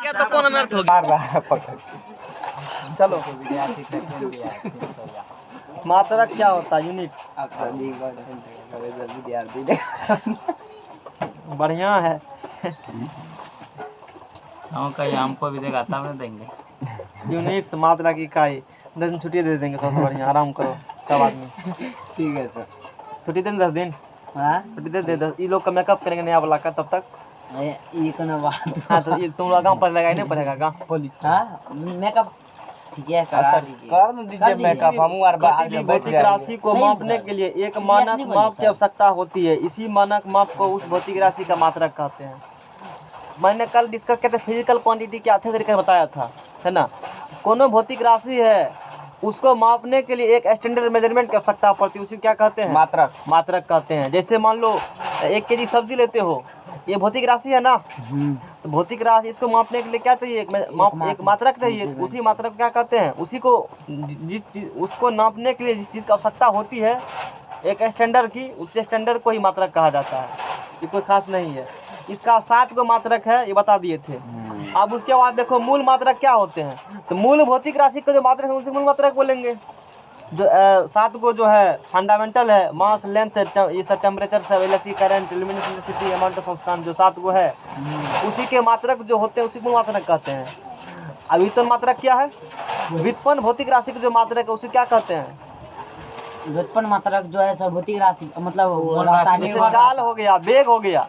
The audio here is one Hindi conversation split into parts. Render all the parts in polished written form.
क्या तो कौन अनर्थ हो मार रहा है पकड़। चलो मात्रक क्या होता है? यूनिट्स। बढ़िया है। हमको भी देगा तब न देंगे। यूनिट्स मात्रा की इकाई। 10 दिन छुट्टी दे देंगे, सबसे बढ़िया। आराम करो सब आदमी। ठीक है सर। छुट्टी दे 10 दिन। हाँ छुट्टी दे 10। ये लोग का मेकअप करेंगे नया वाला का तब तक। ये कौन बात? हाँ तो ये तुम लोग गाँव पर लगाए नहीं पड़ेगा गाँव पुलिस। हाँ मेकअप ठीक है करा दीजिए। कर दीजिए मेकअप। हम किसी भी भौतिक राशि को मापने के लिए एक मानक माप की आवश्यकता होती है। इसी मानक माप को उस भौतिक राशि का मात्रक कहते हैं। मैंने कल डिस्कस किया था फिजिकल क्वांटिटी के अच्छे तरीके से बताया था, है ना। कोनो भौतिक राशि है उसको मापने के लिए एक स्टैंडर्ड मेजरमेंट की आवश्यकता पड़ती है। उसी क्या कहते हैं? मात्रक। मात्रक कहते हैं। जैसे मान लो 1 केजी सब्जी लेते हो, ये भौतिक राशि है ना। तो भौतिक राशि इसको मापने के लिए क्या चाहिए? एक मात्रक चाहिए। उसी मात्रक को क्या कहते हैं? उसी को उसको नापने के लिए जिस चीज़ की आवश्यकता होती है एक स्टैंडर्ड की, उस स्टैंडर्ड को ही मात्रक कहा जाता है। ये कोई खास नहीं है। इसका 7 गो मात्रक है, ये बता दिए थे। अब उसके बाद देखो मूल मात्रक क्या होते हैं। तो मूल भौतिक राशि का जो मात्रक है उसे मूल मात्रक बोलेंगे। जो 7 गो जो है फंडामेंटल है, मास, लेंथ, ये सब, टेम्परेचर सब, electric current, luminosity, amount of substance, जो 7 गो है उसी के मात्रक जो होते हैं उसी को मात्रक कहते हैं। अब व्युत्पन्न मात्रक क्या है? व्युत्पन्न भौतिक राशि के जो मात्रक है उसे क्या कहते हैं? व्युत्पन्न मात्रक जो है सब भौतिक राशि मतलब जैसे चाल हो गया, वेग हो गया,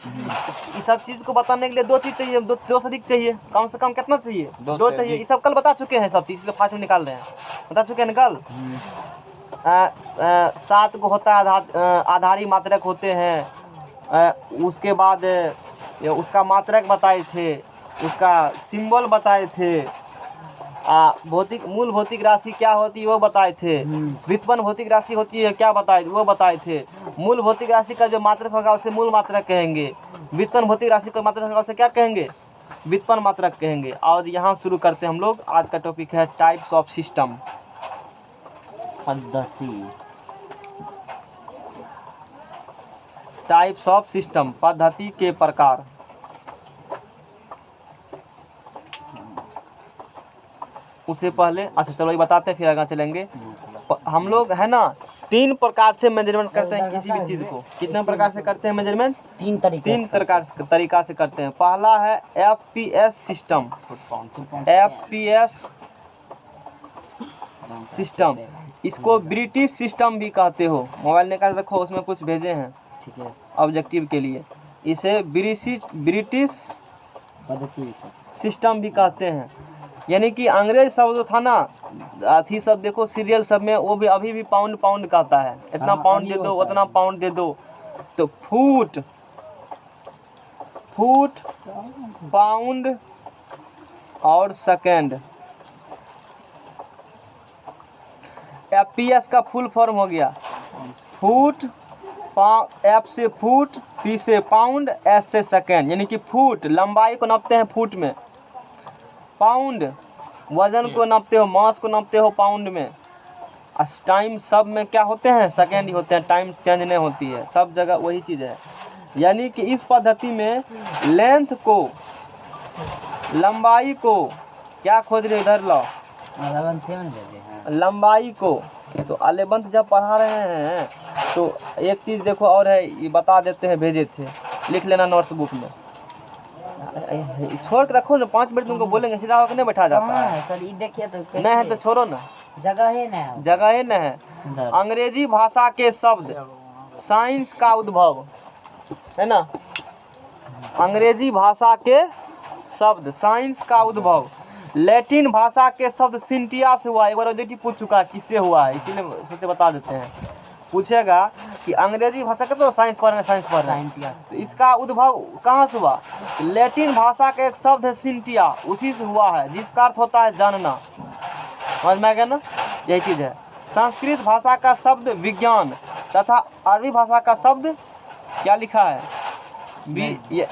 ये सब चीज को बताने के लिए 2 चीज चाहिए। 2 से अधिक चाहिए। कम से कम कितना चाहिए? 2 चाहिए। ये सब कल बता चुके हैं सब चीज, इसलिए फास्ट में निकाल रहे हैं। बता चुके हैं कल। 7 को होता है आधारी मात्रक होते हैं। उसके बाद उसका मात्रक बताए थे, उसका सिंबल बताए थे। मूल भौतिक राशि क्या होती है वो बताए थे। व्युत्पन्न भौतिक राशि होती है क्या बताए वो बताए थे। मूल भौतिक राशि का जो मात्रक होगा उसे मूल मात्रक कहेंगे। व्युत्पन्न भौतिक राशि का मात्रक होगा उसे क्या कहेंगे? व्युत्पन्न मात्रक कहेंगे। और यहाँ शुरू करते हैं हम लोग। आज का टॉपिक है टाइप्स ऑफ सिस्टम। पद्धति। टाइप्स ऑफ सिस्टम, पद्धति के प्रकार। उससे पहले अच्छा चलो ये बताते हैं फिर आगे चलेंगे। हम लोग है ना 3 प्रकार से मेजरमेंट करते हैं किसी भी चीज़ को। कितने प्रकार से करते हैं मेजरमेंट? 3 तरीका से करते हैं। पहला है FPS सिस्टम। FPS सिस्टम, इसको ब्रिटिश सिस्टम भी कहते हो। मोबाइल निकाल रखो, उसमें कुछ भेजे हैं ठीक है ऑब्जेक्टिव के लिए। इसे ब्रिटिश पद्धति सिस्टम भी कहते हैं। यानी कि अंग्रेज सब जो था ना, अथी सब देखो सीरियल सब में, वो भी अभी भी पाउंड पाउंड कहता है। इतना पाउंड दे दो, उतना पाउंड दे दो। तो फुट, पाउंड और सेकेंड। FPS का फुल फॉर्म हो गया फुट, F से फुट, P से पाउंड, S से सेकेंड। यानी कि फुट लंबाई को नापते हैं फुट में, पाउंड वजन को नापते हो, मास को नापते हो पाउंड में। टाइम सब में क्या होते हैं? सेकेंड ही होते हैं। टाइम चेंज नहीं होती है, सब जगह वही चीज़ है। यानी कि इस पद्धति में लेंथ को, लंबाई को क्या खोज रहे? इधर लो लंबाई को। तो 11th जब पढ़ा रहे हैं तो एक चीज़ देखो और है, ये बता देते हैं, भेजे थे, लिख लेना नोट्स बुक में। छोड़ के रखो ना, 5 मिनट तुमको बोलेंगे, सीधा होकर नहीं बैठा जाता है सर। ये देखिए तो नहीं है तो छोड़ो ना, जगह है ना, जगह है ना है। अंग्रेजी भाषा के शब्द साइंस का उद्भव, है ना। अंग्रेजी भाषा के शब्द साइंस का उद्भव। लैटिन भाषा के शब्द सिंटिया से हुआ। एक बार ऑब्जेक्टिव पूछ चुका है किससे हुआ है, इसीलिए सोचे बता देते हैं। पूछेगा कि अंग्रेजी भाषा का तो साइंस पढ़ रहे हैं, तो इसका उद्भव कहाँ से हुआ? लैटिन भाषा का एक शब्द है सिंटिया, उसी से हुआ है, जिसका अर्थ होता है जानना। समझ में आ गया ना, यही चीज़ है। संस्कृत भाषा का शब्द विज्ञान तथा अरबी भाषा का शब्द क्या लिखा है? ये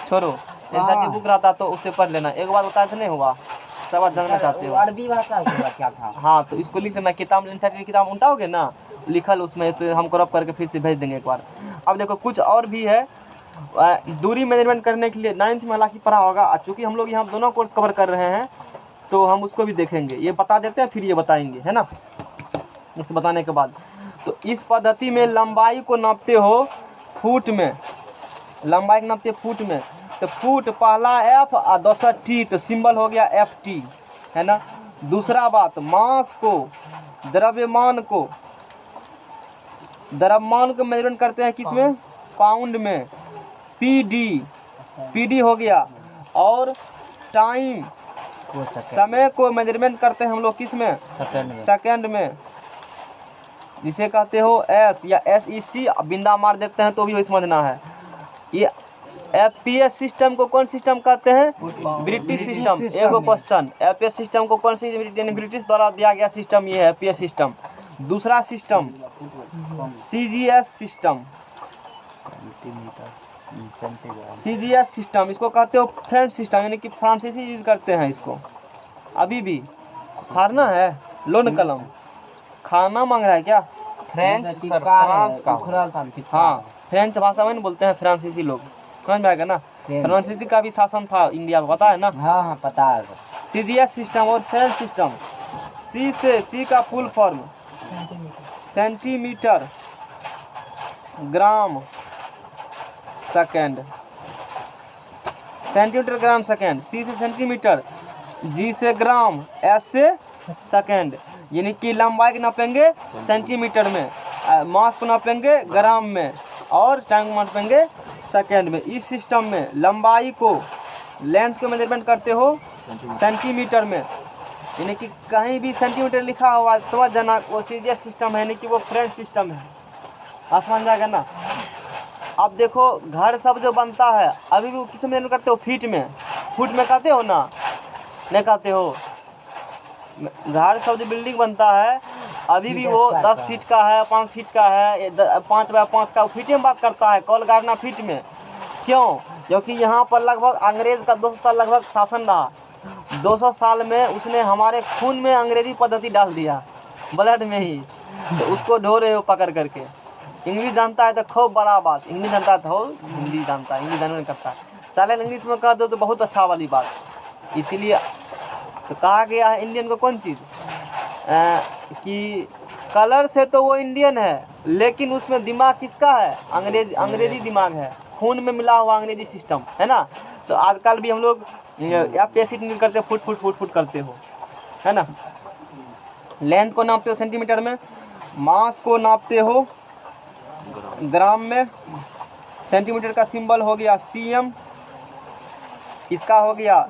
छोड़ो, एनसीईआरटी बुक रहता तो उससे पढ़ लेना। एक बार बताया तो नहीं हुआ, सब बात जानना चाहते हो। अरबी भाषा क्या था? हाँ तो इसको लिख लेना। किताब एनसीईआरटी की किताब उल्टाओगे ना, लिखल उसमें से हम क्रॉप करके फिर से भेज देंगे एक बार। अब देखो कुछ और भी है। दूरी मेजरमेंट करने के लिए 9th में हालांकि पढ़ा होगा, चूँकि हम लोग यहाँ दोनों कोर्स कवर कर रहे हैं तो हम उसको भी देखेंगे। ये बता देते हैं फिर ये बताएंगे, है ना। इस बताने के बाद तो इस पद्धति में लंबाई को नापते हो फुट में, लंबाई को नापते फुट में, तो फुट पहला एफ और दूसरा टी, तो सिंबल हो गया एफ टी, है ना। दूसरा बात, मास को द्रव्यमान को मेजरमेंट करते हैं किस में, पाउंड में, पीडी हो गया। और टाइम समय को मेजरमेंट करते हैं हम लोग किस में, सेकंड में, जिसे कहते हो एस या SEC, बिंदा मार देते हैं तो भी वही समझना है। ये FPS सिस्टम को कौन सिस्टम कहते हैं, ब्रिटिश सिस्टम। एक क्वेश्चन, FPS सिस्टम को कौन सी, ब्रिटिश द्वारा दिया गया सिस्टम ये है FPS सिस्टम। दूसरा system CGS system, CGS system इसको कहते हो फ्रेंच सिस्टम, यानी कि फ्रांसीसी यूज करते हैं इसको। अभी भी फाड़ना है लोन कलम, खाना मांग रहा है क्या, फ्रेंच फ्रांस का, हाँ फ्रेंच भाषा में नहीं बोलते हैं फ्रांसीसी लोग, समझ में आएगा ना। फ्रांसीसी का भी शासन था इंडिया में, पता है ना। हाँ पता है। CGS सिस्टम और फ्रेंच सिस्टम, C का full form centimetre gram second, centimetre gram second, C से सेंटीमीटर, G से ग्राम, S से सेकेंड, यानी कि लंबाई को नापेंगे सेंटीमीटर में, मास को नापेंगे ग्राम में, और टाइम को नापेंगे सेकेंड में। इस सिस्टम में लंबाई को, लेंथ को मेजरमेंट करते हो सेंटीमीटर में, यानी कि कहीं भी सेंटीमीटर लिखा हुआ समझ जाना वो CGS सिस्टम है, यानी कि वो फ्रेंच सिस्टम है, आप समझ जाएगा ना। अब देखो घर सब जो बनता है अभी भी किस में मेजरमेंट करते हो, फीट में, फुट में कहते हो ना, नहीं कहते हो। घर सब जो बिल्डिंग बनता है अभी भी वो 10 फीट का है, 5 फीट का है, 5 बाय 5 का, फीट में बात करता है, कॉल गाड़ना फीट में। क्यों, क्योंकि यहाँ पर लगभग अंग्रेज का 200 साल लगभग शासन रहा। 200 साल में उसने हमारे खून में अंग्रेजी पद्धति डाल दिया, ब्लड में ही, तो उसको ढो रहे हो पकड़ करके। इंग्लिश जानता है तो खूब बड़ा बात, इंग्लिश जानता है तो हिंदी जानता है, इंग्लिश जानने नहीं करता, चले इंग्लिश में कह दो तो बहुत अच्छा वाली बात। इसीलिए तो कहा गया है इंडियन को कौन चीज़, कि कलर से तो वो इंडियन है लेकिन उसमें दिमाग किसका है, अंग्रेजी दिमाग है, खून में मिला हुआ अंग्रेजी सिस्टम है ना। तो आजकल भी हम लोग FPS नहीं करते, फुट करते हो, है ना। लेंथ को नापते हो सेंटीमीटर में, मास को नापते हो ग्राम में, सेंटीमीटर का सिंबल हो गया CM, इसका हो गया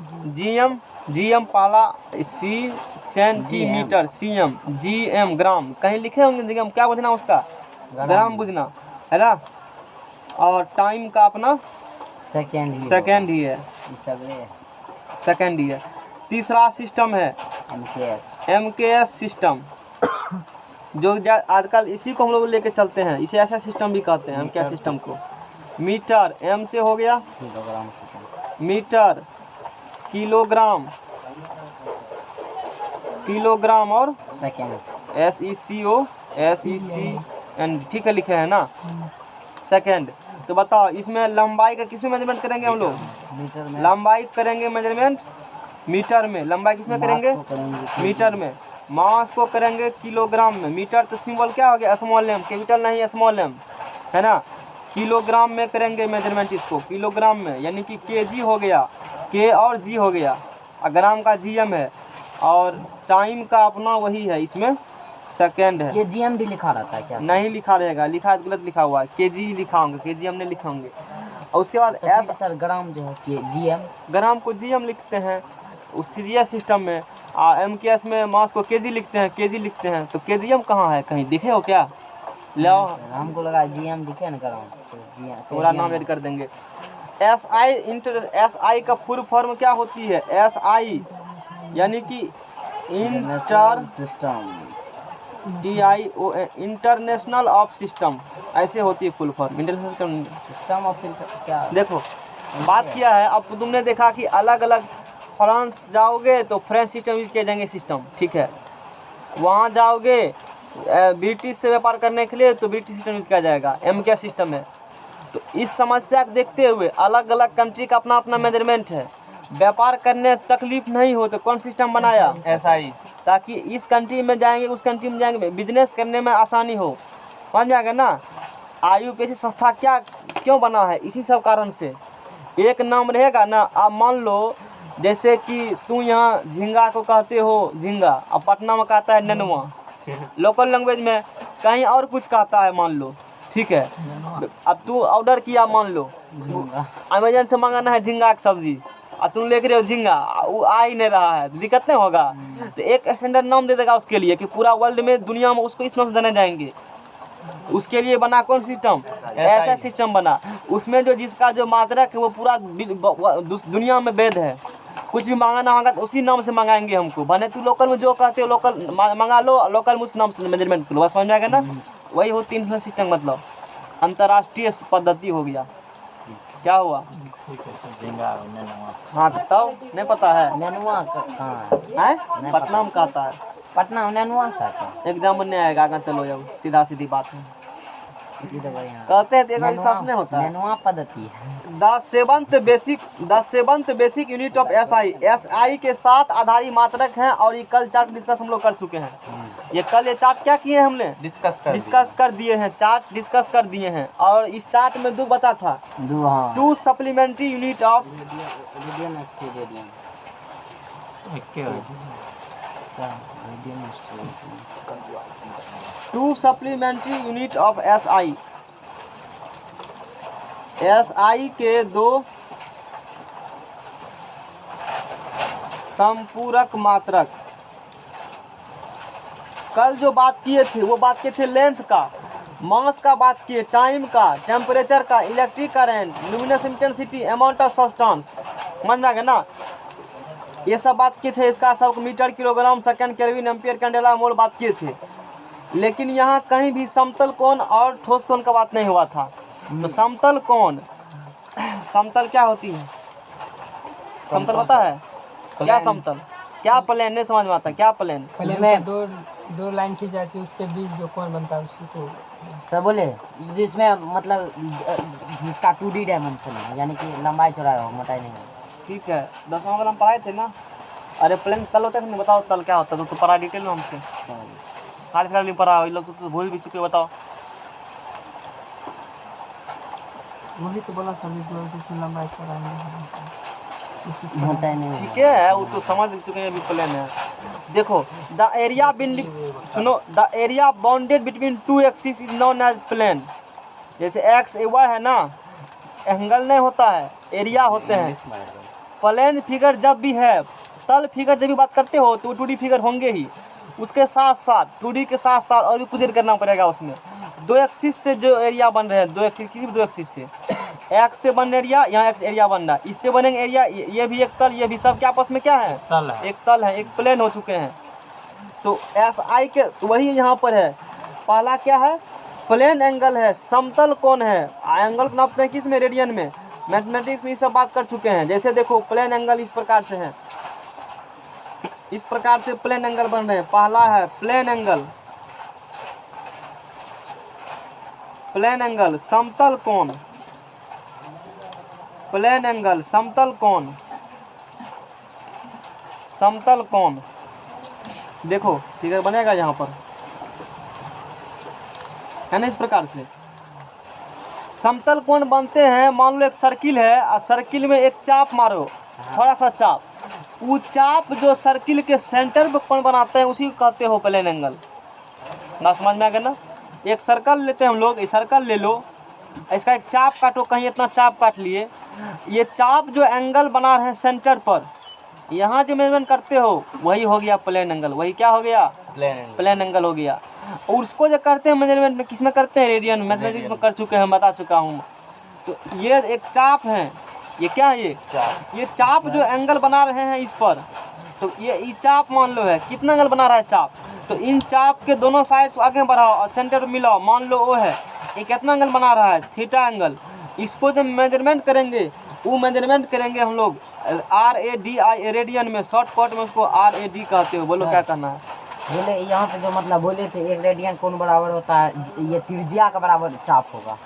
GM पहला, C सेंटीमीटर, CM, GM ग्राम, कहीं लिखे होंगे GM, क्या बुझना उसका, ग्राम बुझना है ना। और टाइम का अपना सेकेंड ही है, सेकेंड ही है। तीसरा सिस्टम है MKS सिस्टम, जो आजकल इसी को हम लोग लेके चलते हैं, इसे ऐसा सिस्टम भी कहते हैं MKS सिस्टम को। मीटर, M से हो गया मीटर, किलोग्राम और SECN, ठीक है लिखे हैं ना, सेकेंड। तो बताओ इसमें लंबाई का किस में मेजरमेंट करेंगे हम लोग, लंबाई करेंगे मेजरमेंट मीटर में, लंबाई किस में करेंगे, मीटर में। मास को करेंगे किलोग्राम में, मीटर तो सिंबल क्या हो गया, स्मॉल एम, कैपिटल नहीं स्मॉल एम, है ना। किलोग्राम में करेंगे मेजरमेंट इसको, किलोग्राम में, यानी कि kg हो गया, K और G हो गया, ग्राम का GM है, और टाइम का अपना वही है, इसमें सेकेंड है। KGM भी लिखा रहता है क्या, नहीं लिखा रहेगा, लिखा गलत लिखा हुआ है, KG लिखा होंगे, KGM नहीं लिखा होंगे। और उसके बाद तो सर ग्राम जो है GM, ग्राम को GM लिखते हैं उस CGS सिस्टम में। MKS में मास को KG लिखते हैं, तो KGM कहाँ है, कहीं दिखे हो क्या, लो हमको लगा GM दिखे ना ग्राम, पूरा नाम ऐड कर देंगे। SI का फुल फॉर्म क्या होती है, SI यानी कि inter system, TION, international of system, ऐसे होती है full form, international system of क्या। देखो बात किया है, अब तुमने देखा कि अलग अलग फ्रांस जाओगे तो फ्रेंच सिस्टम यूज किए जाएंगे सिस्टम, ठीक है। वहाँ जाओगे ब्रिटिश से व्यापार करने के लिए तो ब्रिटिश सिस्टम यूज किया जाएगा, MKS सिस्टम है। तो इस समस्या को देखते हुए अलग अलग कंट्री का अपना अपना मेजरमेंट है। व्यापार करने तकलीफ नहीं हो तो कौन सिस्टम बनाया? SI, ताकि इस कंट्री में जाएंगे उस कंट्री में जाएंगे, बिजनेस करने में आसानी हो। समझ में आ गया ना? IUPAC संस्था क्या क्यों बना है? इसी सब कारण से एक नाम रहेगा ना। आप मान लो जैसे कि तू यहाँ झींगा को कहते हो झींगा, अब पटना में कहता है नेनुआ, लोकल लैंग्वेज में कहीं और कुछ कहता है मान लो, ठीक है। अब तू ऑर्डर किया, मान लो अमेजन से मंगाना है झींगा की सब्जी, और तुम लेके रहे हो झींगा, वो आ ही नहीं रहा है, दिक्कत नहीं होगा? तो एक स्टैंडर्ड नाम दे देगा उसके लिए कि पूरा वर्ल्ड में दुनिया में उसको इस नाम से जाने जाएंगे। उसके लिए बना कौन सिस्टम? ऐसा सिस्टम बना, उसमें जो जिसका जो मात्रक है वो पूरा दुनिया में वैध है। कुछ भी मंगाना होगा तो उसी नाम से मंगाएंगे हमको, बने तू लोकल में जो कहते हो लोकल मंगा लो, लोकल में उस नाम से मेजरमेंट करो, बस समझ में आएगा ना? वही होती इंटरनेशनल सिस्टम, मतलब अंतर्राष्ट्रीय पद्धति हो गया। क्या हुआ? हाँ बताओ, नहीं पता है? नेनुआ कहाँ है? पटना में कहता है। पटना में नेनुआ कहता है। एग्जाम में नहीं आएगा, आगे चलो जब सीधा सीधी बात है। कहते हैं तो विश्वास नहीं होता है। नेनुआ पद्धति है। The seventh basic unit of SI के 7 आधारी मात्रक हैं, और ये कल चार्ट डिस्कस हम लोग कर चुके हैं। ये कल ये चार्ट क्या किए हैं हमने? डिस्कस कर दिए हैं, चार्ट डिस्कस कर दिए हैं। और इस चार्ट में 2 बता था, 2 सप्लीमेंट्री यूनिट ऑफ SI के 2 संपूरक मात्रक। कल जो बात किए थे वो बात किए थे लेंथ का, मास का बात किए, टाइम का, टेम्परेचर का, electric current, luminous intensity, amount of substance. समझ में आ गया ना? ये सब बात किए थे। इसका सब metre, kilogram, second, kelvin, ampere, candela, mole बात किए थे। लेकिन यहाँ कहीं भी समतल कोण और ठोस कोण का बात नहीं हुआ था। तो समतल कोण, समतल क्या होती है? समतल पता है क्या? समतल क्या? प्लेन नहीं समझ में आता क्या? प्लेन में दो लाइन खींच जाती है, उसके बीच जो कोण बनता है उसी को सब बोले, जिसमें मतलब इसका 2D डायमेंशन है, यानी कि लंबाई चौड़ाई हो, मोटाई नहीं है। ठीक है, 10वां वाला हम पढ़ाए थे ना। अरे प्लेन तल होता है नहीं? बताओ तल क्या होता है? तो पढ़ा डिटेल में हमसे, हाल फिलहाल नहीं पढ़ा, लोग तो भूल भी चुके। बताओ। वही तो बोला था जो जिसमें लंबाई चौड़ाई मोटाई नहीं। ठीक है, वो तो समझ चुके हैं, अभी प्लेन है। देखो, द एरिया सुनो, the area bounded between 2 axis is known as plane. जैसे एक्स वाई है ना, एंगल नहीं होता है, एरिया होते हैं। प्लेन फिगर जब भी है, तल फिगर जब भी बात करते हो तो 2D फिगर होंगे ही। उसके साथ साथ 2D के साथ साथ और भी कुछ करना पड़ेगा उसमें। 2 एक्सिस से जो एरिया बन रहे हैं, 2 एक्सिस, किसी भी 2 एक्सिस से, एक्स से बन एरिया, यहाँ एक एरिया बन रहा है, इससे बनेंगे एरिया, ये भी एक तल, ये भी, सब के आपस में क्या है? तल है। एक तल है, एक प्लेन हो चुके हैं। तो SI के वही यहाँ पर है। पहला क्या है? प्लेन एंगल है, समतल कोण है। एंगल को नापते हैं किस में? रेडियन में। मैथमेटिक्स में ये सब बात कर चुके हैं। जैसे देखो, प्लेन एंगल इस प्रकार से है, इस प्रकार से प्लेन एंगल बन रहे हैं। पहला है प्लेन एंगल, प्लेन एंगल, समतल कोण, प्लेन एंगल, समतल कोण, समतल कोण। देखो फिगर बनेगा यहाँ पर, है ना? इस प्रकार से समतल कोण बनते हैं। मान लो एक सर्किल है, और सर्किल में एक चाप मारो, थोड़ा सा चाप, वो चाप जो सर्किल के सेंटर पे कोण बनाते हैं उसी को कहते हो प्लेन एंगल। ना समझ में आ गया ना? एक सर्कल लेते हैं हम लोग, ये सर्कल ले लो, इसका एक चाप काटो, कहीं इतना चाप काट लिए, ये चाप जो एंगल बना रहे हैं सेंटर पर, यहाँ जो मेजरमेंट करते हो वही हो गया प्लेन एंगल। वही क्या हो गया? प्लेन एंगल हो गया। और उसको जो करते हैं मेजरमेंट में, किस में करते हैं? रेडियन। मैथमेटिक्स में कर चुके हैं, बता चुका हूँ। तो ये एक चाप है, ये क्या है? ये चाप जो एंगल बना रहे हैं इस पर, तो ये चाप मान लो है, कितना एंगल बना रहा है चाप? तो इन चाप के दोनों साइड को आगे बढ़ाओ और सेंटर मिलाओ, मान लो वो है, ये कितना एंगल बना रहा है? Theta angle. इसको जब मेजरमेंट करेंगे, वो मेजरमेंट करेंगे हम लोग RADI, रेडियन में, शॉर्टकट में उसको RAD कहते हो। बोलो क्या करना है? बोले यहाँ पे जो मतलब बोले थे, 1 रेडियन कोण बराबर होता है, ये त्रिज्या का बराबर चाप होगा।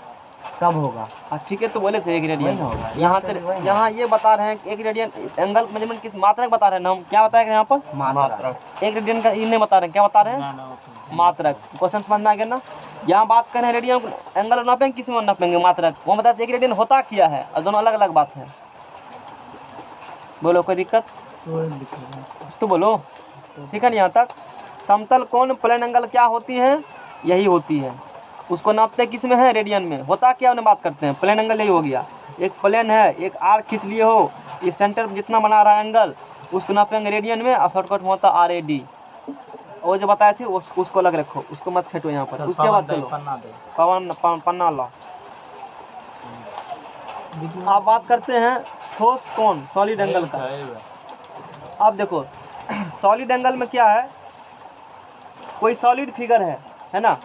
कब होगा? ठीक है, तो बोले थे 1 वही रेडियन। ना होगा। यहाँ पे भी तो वही ना। यहाँ ये बता रहे हैं कि 1 रेडियन एंगल मेजरमेंट किस मात्रक बता रहे हैं ना, हम क्या बताएंगे यहाँ पर? मात्रक। 1 रेडियन का ये नहीं बता रहे हैं, क्या बता रहे हैं? मात्रक। क्वेश्चन समझ में आ गया ना? यहाँ बात कर रहे हैं रेडियन एंगल नापेंगे, किस में नापेंगे? मात्रक। वो बताते 1 रेडियन होता क्या है, और दोनों अलग अलग बात है। बोलो, कोई दिक्कत? तो बोलो, ठीक है ना? यहाँ तक समतल कोण प्लेन एंगल क्या होती है? यही होती है। उसको नापते किस में है? रेडियन में। होता क्या उन्हें बात करते हैं? प्लेन एंगल यही हो गया। एक प्लेन है, एक आर्क खींच लिए हो, इस सेंटर में जितना बना रहा है एंगल उसको नापेंगे रेडियन में, और शॉर्टकट में होता RAD। वो जो बताए थे उसको अलग रखो, उसको मत फेंटो यहाँ पर। उसके बाद चलो पन्ना ला। आप बात करते हैं ठोस कोण सॉलिड एंगल का। अब देखो सॉलिड एंगल में क्या है, कोई सॉलिड फिगर है ना,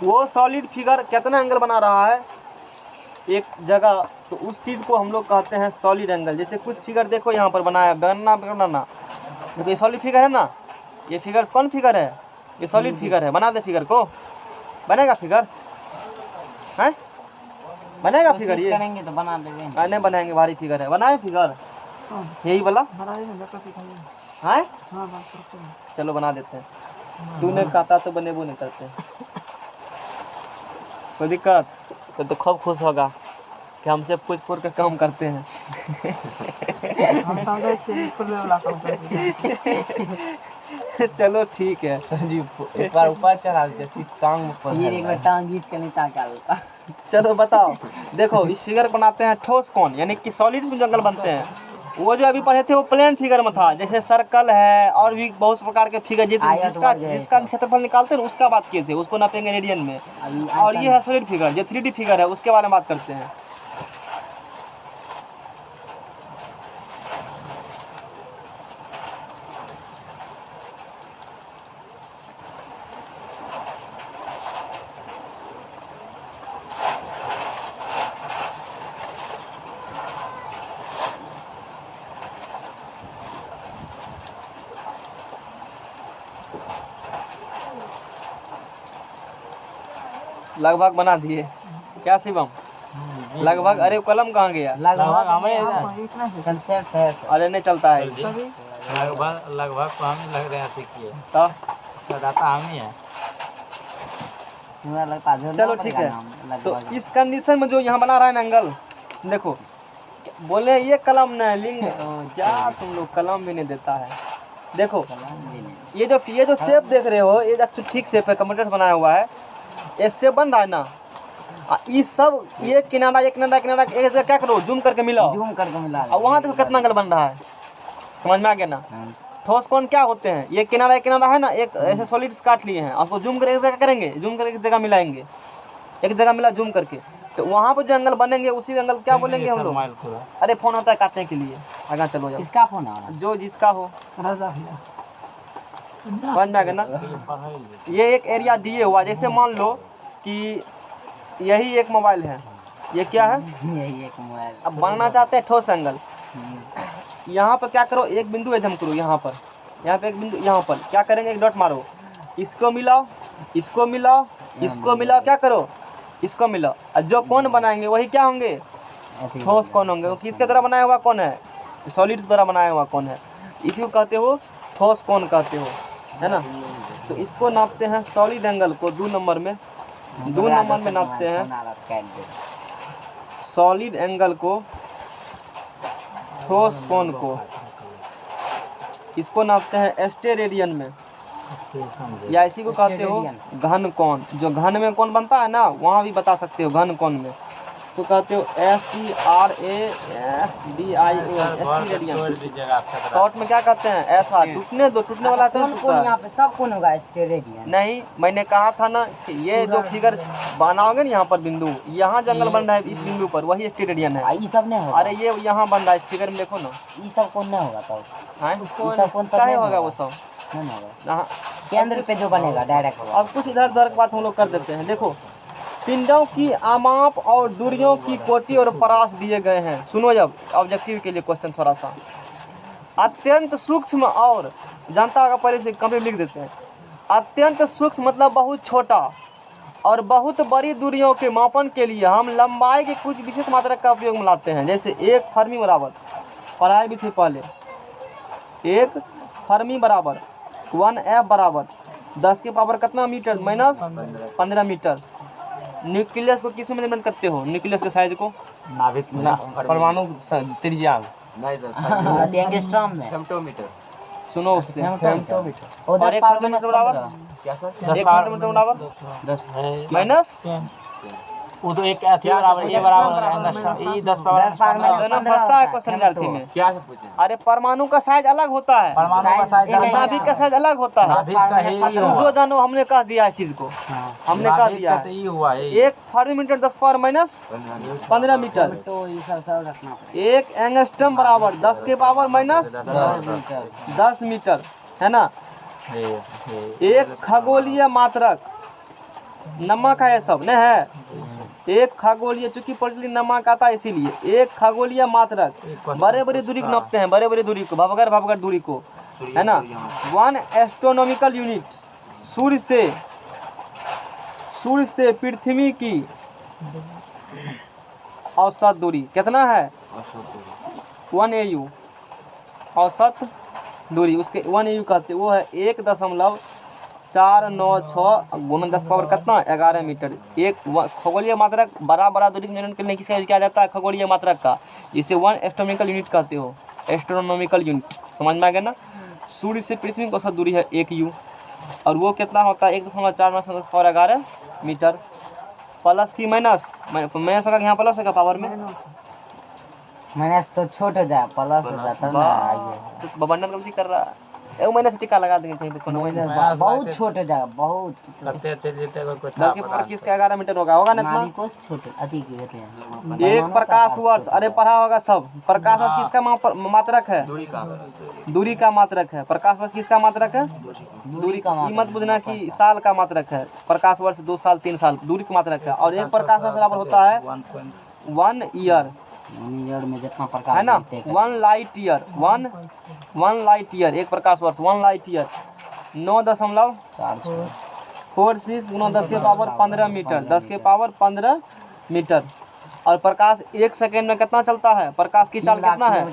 वो सॉलिड फिगर कितना एंगल बना रहा है एक जगह, तो उस चीज़ को हम लोग कहते हैं सॉलिड एंगल। जैसे कुछ फिगर देखो यहाँ पर बनाया, बनाना देखो, ये सॉलिड फिगर है ना, ये फिगर कौन फिगर है? ये सॉलिड फिगर है। बना दे फिगर को, बनेगा फिगर है? बनेगा फिगर? ये करेंगे तो बना देंगे। नहीं बनाएंगे, भारी फिगर है। बनाए फिगर यही वाला है? चलो बना देते हैं। तूने कहता तो बने वो नहीं करते। कोई दिक्कत? तो खूब खुश होगा कि हमसे पूछ पूछ के काम करते हैं। चलो ठीक है जी, एक बार ऊपर चढ़ा दे, फिर टांग ऊपर ये एक बार टांग गीत के नहीं ताका होता। चलो बताओ। देखो इस फिगर बनाते हैं ठोस कोण, यानी कि सॉलिड में जो एंगल बनते हैं। वो जो अभी पढ़े थे वो प्लेन फिगर में था, जैसे सर्कल है और भी बहुत प्रकार के फिगर, जिसका क्षेत्रफल निकालते हैं उसका बात किए थे, उसको नापेंगे रेडियन में। और ये है सॉलिड फिगर, जो 3D फिगर है उसके बारे में बात करते हैं। लगभग बना दिए क्या शिवम? लगभग। अरे कलम कहाँ गया? लगभग हमें कंसेप्ट है सर। अरे नहीं चलता है। लगभग तो हम लग रहे हैं सीखिए, तो सदाता हम ही है। चलो ठीक है। तो इस कंडीशन में जो यहाँ बना रहा है ना एंगल, देखो बोले ये कलम न लिंग क्या तुम लोग कलम भी नहीं देता है। देखो ये जो शेप देख रहे हो, ये ठीक शेप है, कंप्यूटर से बनाया हुआ है। ये शेप बन रहा है ना, ये सब एक किनारा एक जगह क्या करो, जूम करके मिलाओ, और वहाँ देखो कितना एंगल बन रहा है। समझ में आ गया ना? ठोस कोण क्या होते हैं? ये किनारा एक किनारा है ना, एक ऐसे सॉलिड्स काट लिए हैं, आपको जूम करके एक जगह करेंगे, जूम करके एक जगह मिलाएंगे, एक जगह मिला जूम करके, तो वहाँ पर जो एंगल बनेंगे उसी एंगल क्या बोलेंगे हम लोग? अरे फोन होता है काटने के लिए। आगे चलो जाओ। किसका फोन है? जो जिसका हो। समझ में आ गया ना? ये एक एरिया दिए हुआ, जैसे मान लो कि यही एक मोबाइल है, ये क्या है? यही एक मोबाइल। अब बनना चाहते हैं ठोस एंगल। यहाँ पर क्या करो, एक बिंदु एजम करो, यहाँ पर एक बिंदु, यहाँ पर क्या करेंगे, एक डॉट मारो, इसको मिलाओ, इसको मिलाओ, इसको मिलाओ, क्या करो, इसको मिलाओ, और जो कोण बनाएंगे वही क्या होंगे? ठोस कोण होंगे। किसके द्वारा बनाया हुआ कौन है? सॉलिड द्वारा बनाया हुआ कौन है? इसी को कहते हो ठोस कोण कहते हो, है ना? तो इसको नापते हैं सॉलिड एंगल को 2 नंबर में, 2 नंबर में नापते हैं सॉलिड एंगल को, ठोस कोण को। इसको नापते हैं स्टेरेडियन में, या इसी को कहते हो घन कोण। जो घन में कोण बनता है ना, वहाँ भी बता सकते हो घन कोण में, तो कहते हो स्टेरेडियन। शॉर्ट में क्या कहते हैं? ऐसा टूटने दो, टूटने वाला तो यहाँ पे सब कौन होगा? स्टेरेडियन नहीं, मैंने कहा था ना कि ये जो फिगर बनाओगे ना यहाँ पर बिंदु, यहाँ जंगल बन रहा है इस बिंदु पर, वही स्टेरेडियन है। ये सब नहीं होगा? अरे ये यहाँ बन रहा है, इस फिगर में देखो ना। ये सब कौन नहीं होगा तब? क्या होगा वो सब? नहीं होगा, केंद्र पे जो बनेगा डायरेक्ट होगा। अब कुछ इधर उधर की बात हम लोग कर देते हैं। देखो पिंडों की आमाप और दूरियों की कोटि और परास दिए गए हैं। सुनो, जब ऑब्जेक्टिव के लिए क्वेश्चन थोड़ा सा अत्यंत सूक्ष्म और जानता होगा, पहले से कभी लिख देते हैं। अत्यंत सूक्ष्म मतलब बहुत छोटा, और बहुत बड़ी दूरियों के मापन के लिए हम लंबाई के कुछ विशेष मात्रक का उपयोग में लाते हैं। जैसे एक फर्मी बराबर, पढ़ाई भी थी पहले, एक फर्मी बराबर 1F बराबर 10 के पावर कितना मीटर माइनस 15 मीटर। न्यूक्लियस को किस में मेजरमेंट करते हो? न्यूक्लियस के साइज को नाभिक में परमाणु त्रिज्या नहीं सर एंगस्ट्रॉम में फेम्टोमीटर। सुनो उससे। फेमटोमीटर वो और 10 एक पावर फेमटोमीटर माइनस बराबर 15 क्या सर? 1 फेमटोमीटर बराबर 10 माइनस वो तो एक अथी बराबर ए बराबर एंगस्ट्रॉम ई 10 पावर 10 पावर माइनस दोनों 15 फंसता है होता क्वेश्चन फेमटो। गलती में। क्या से पूछे? अरे परमाणु का साइज अलग होता है, परमाणु का साइज एक नाभिक का साइज अलग होता है। नाभिक का है तू जो जानो हमने कह दिया इस चीज को, हमने कह दिया तो ये हुआ है एक fermi meter 10 power minus 15 meter. तो ये सब रखना पड़ेगा। एक एंगस्ट्रॉम बराबर 10 के पावर माइनस 10 मीटर 10 मीटर है ना। एक खगोलीय मात्रक नमक है, ये सब नहीं है। एक खगोलीय, चूंकि पटली नमक आता है इसीलिए एक खगोलीय मात्रक बड़े बड़े दूरी को नापते हैं, बड़े बड़े दूरी को, भवगर दूरी को, है ना। 1 एस्ट्रोनॉमिकल यूनिट सूर्य से पृथ्वी की औसत दूरी कितना है? 1 AU औसत दूरी, उसके 1 AU कहते हैं, वो है 1.496 गुना 10 पावर कितना 11 मीटर। एक खगोलीय मात्रक बड़ा दूरी के निर्णय करने किसका यूज किया जाता है? खगोलीय मात्रक का, जिसे 1 एस्ट्रोनॉमिकल यूनिट कहते हो। एस्ट्रोनॉमिकल यूनिट समझ में आ गया ना। सूर्य से पृथ्वी की औसत दूरी है 1 U, और वो कितना होता है 1.496 पावर 11 मीटर। प्लस की माइनस माइनस होगा, यहाँ प्लस होगा पावर में, माइनस तो छोट हो जाए, प्लस हो जाता है ना आगे। तो बबंडन गलती कर रहा है। एक महीने से टिक्का लगा देंगे कहीं पे कोनो। माइनस बहुत छोट हो जाए, बहुत लगते अच्छे जीते अगर कोई 10 के पावर किस का 11 मीटर होगा ना इतना। नाभिक से छोटे अति के होते हैं। एक प्रकाश वर्ष, अरे पढ़ा होगा सब। प्रकाश वर्ष किसका मात्रक है? दूरी का मात्रक है। प्रकाश वर्ष किसका मात्रक है? दूरी का। ये मत बुझना कि साल का मात्रक है। प्रकाश वर्ष 2 साल 3 साल दूरी का मात्रक है। और एक प्रकाश वर्ष बराबर होता है 1 ईयर, में जितना प्रकाश है ना। 1 लाइट ईयर, 1 लाइट ईयर, एक प्रकाश वर्ष 1 लाइट ईयर 9.46 गुना 10 के पावर 15 मीटर, 10 के पावर 15 मीटर। और प्रकाश 1 सेकेंड में कितना चलता है? प्रकाश की चाल कितना है?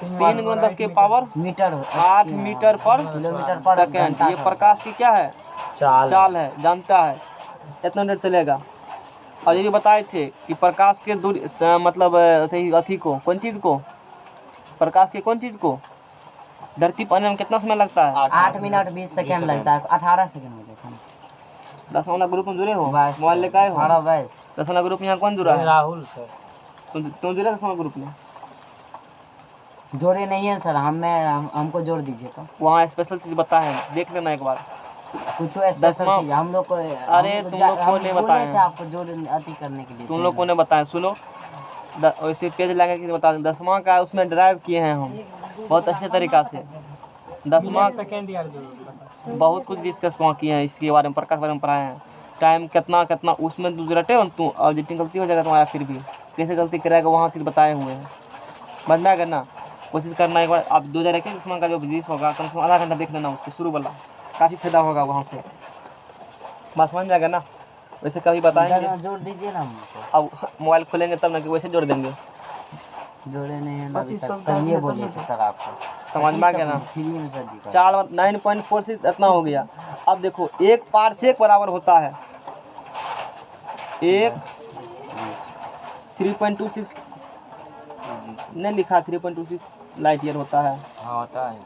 3 गुना 10 के पावर मीटर 8 मीटर पर किलोमीटर पर सेकेंड। ये प्रकाश की क्या है? चाल है, जानता है इतना देर चलेगा। और ये भी बताए थे कि प्रकाश के दूरी मतलब अथी को, कौन चीज़ को, प्रकाश के कौन चीज़ को धरती पर आने में कितना समय लगता है? 8 मिनट 20 सेकंड लगता है, 18 सेकंड में देखो। 10 वाला ग्रुप में जुड़े हो? बस मोबाइल लेकर आए हो? 10 10 वाला ग्रुप में यहाँ कौन जुड़ा है? राहुल सर। तुम जुड़े 10 वाला ग्रुप में? जोड़े नहीं है सर, हमको जोड़ दीजिए तो। वहाँ स्पेशल चीज़ बताए हैं, देख लेना एक बार। कुछ स्पेशल चीज हम लोग को, अरे तुम लोग को नहीं बताए हैं, आपको जोड़ अति करने के लिए तुम लोग को ने बताया। सुनो, वैसे पेज लगा के बता दें। 10वां का उसमें ड्राइव किए हैं हम बहुत अच्छे तरीका से। 10वां सेकंड ईयर बहुत कुछ डिस्कस वहाँ किए हैं, इसके बारे में, प्रकाश बारे में पढ़ाए हैं। टाइम कितना उसमें तू रटे हो तू, और जितनी गलती हो जाएगा तुम्हारा फिर भी कैसे गलती करेगा वहाँ चीज़ बताए हुए हैं। समझ में आएगा ना। कोशिश करना एक बार आप 2000 रखें, उसमें का जो बिजनेस होगा कम से कम आधा घंटा देख लेना उसको, शुरू वाला काफ़ी फायदा होगा वहाँ से। बस समझ जाएगा ना। वैसे कभी बताएंगे, जोड़ दीजिए ना हमको। अब मोबाइल खोलेंगे तब ना कि वैसे जोड़ देंगे। जोड़े नहीं है ना अभी तक, कहिए बोलिए तो सर आपको समझ में आ गया ना। फ्री में सर जी 9.46 इतना हो गया। अब देखो एक पारसेक बराबर होता है एक 3.26 नहीं लिखा, 3.26 लाइट ईयर होता है। हाँ होता है।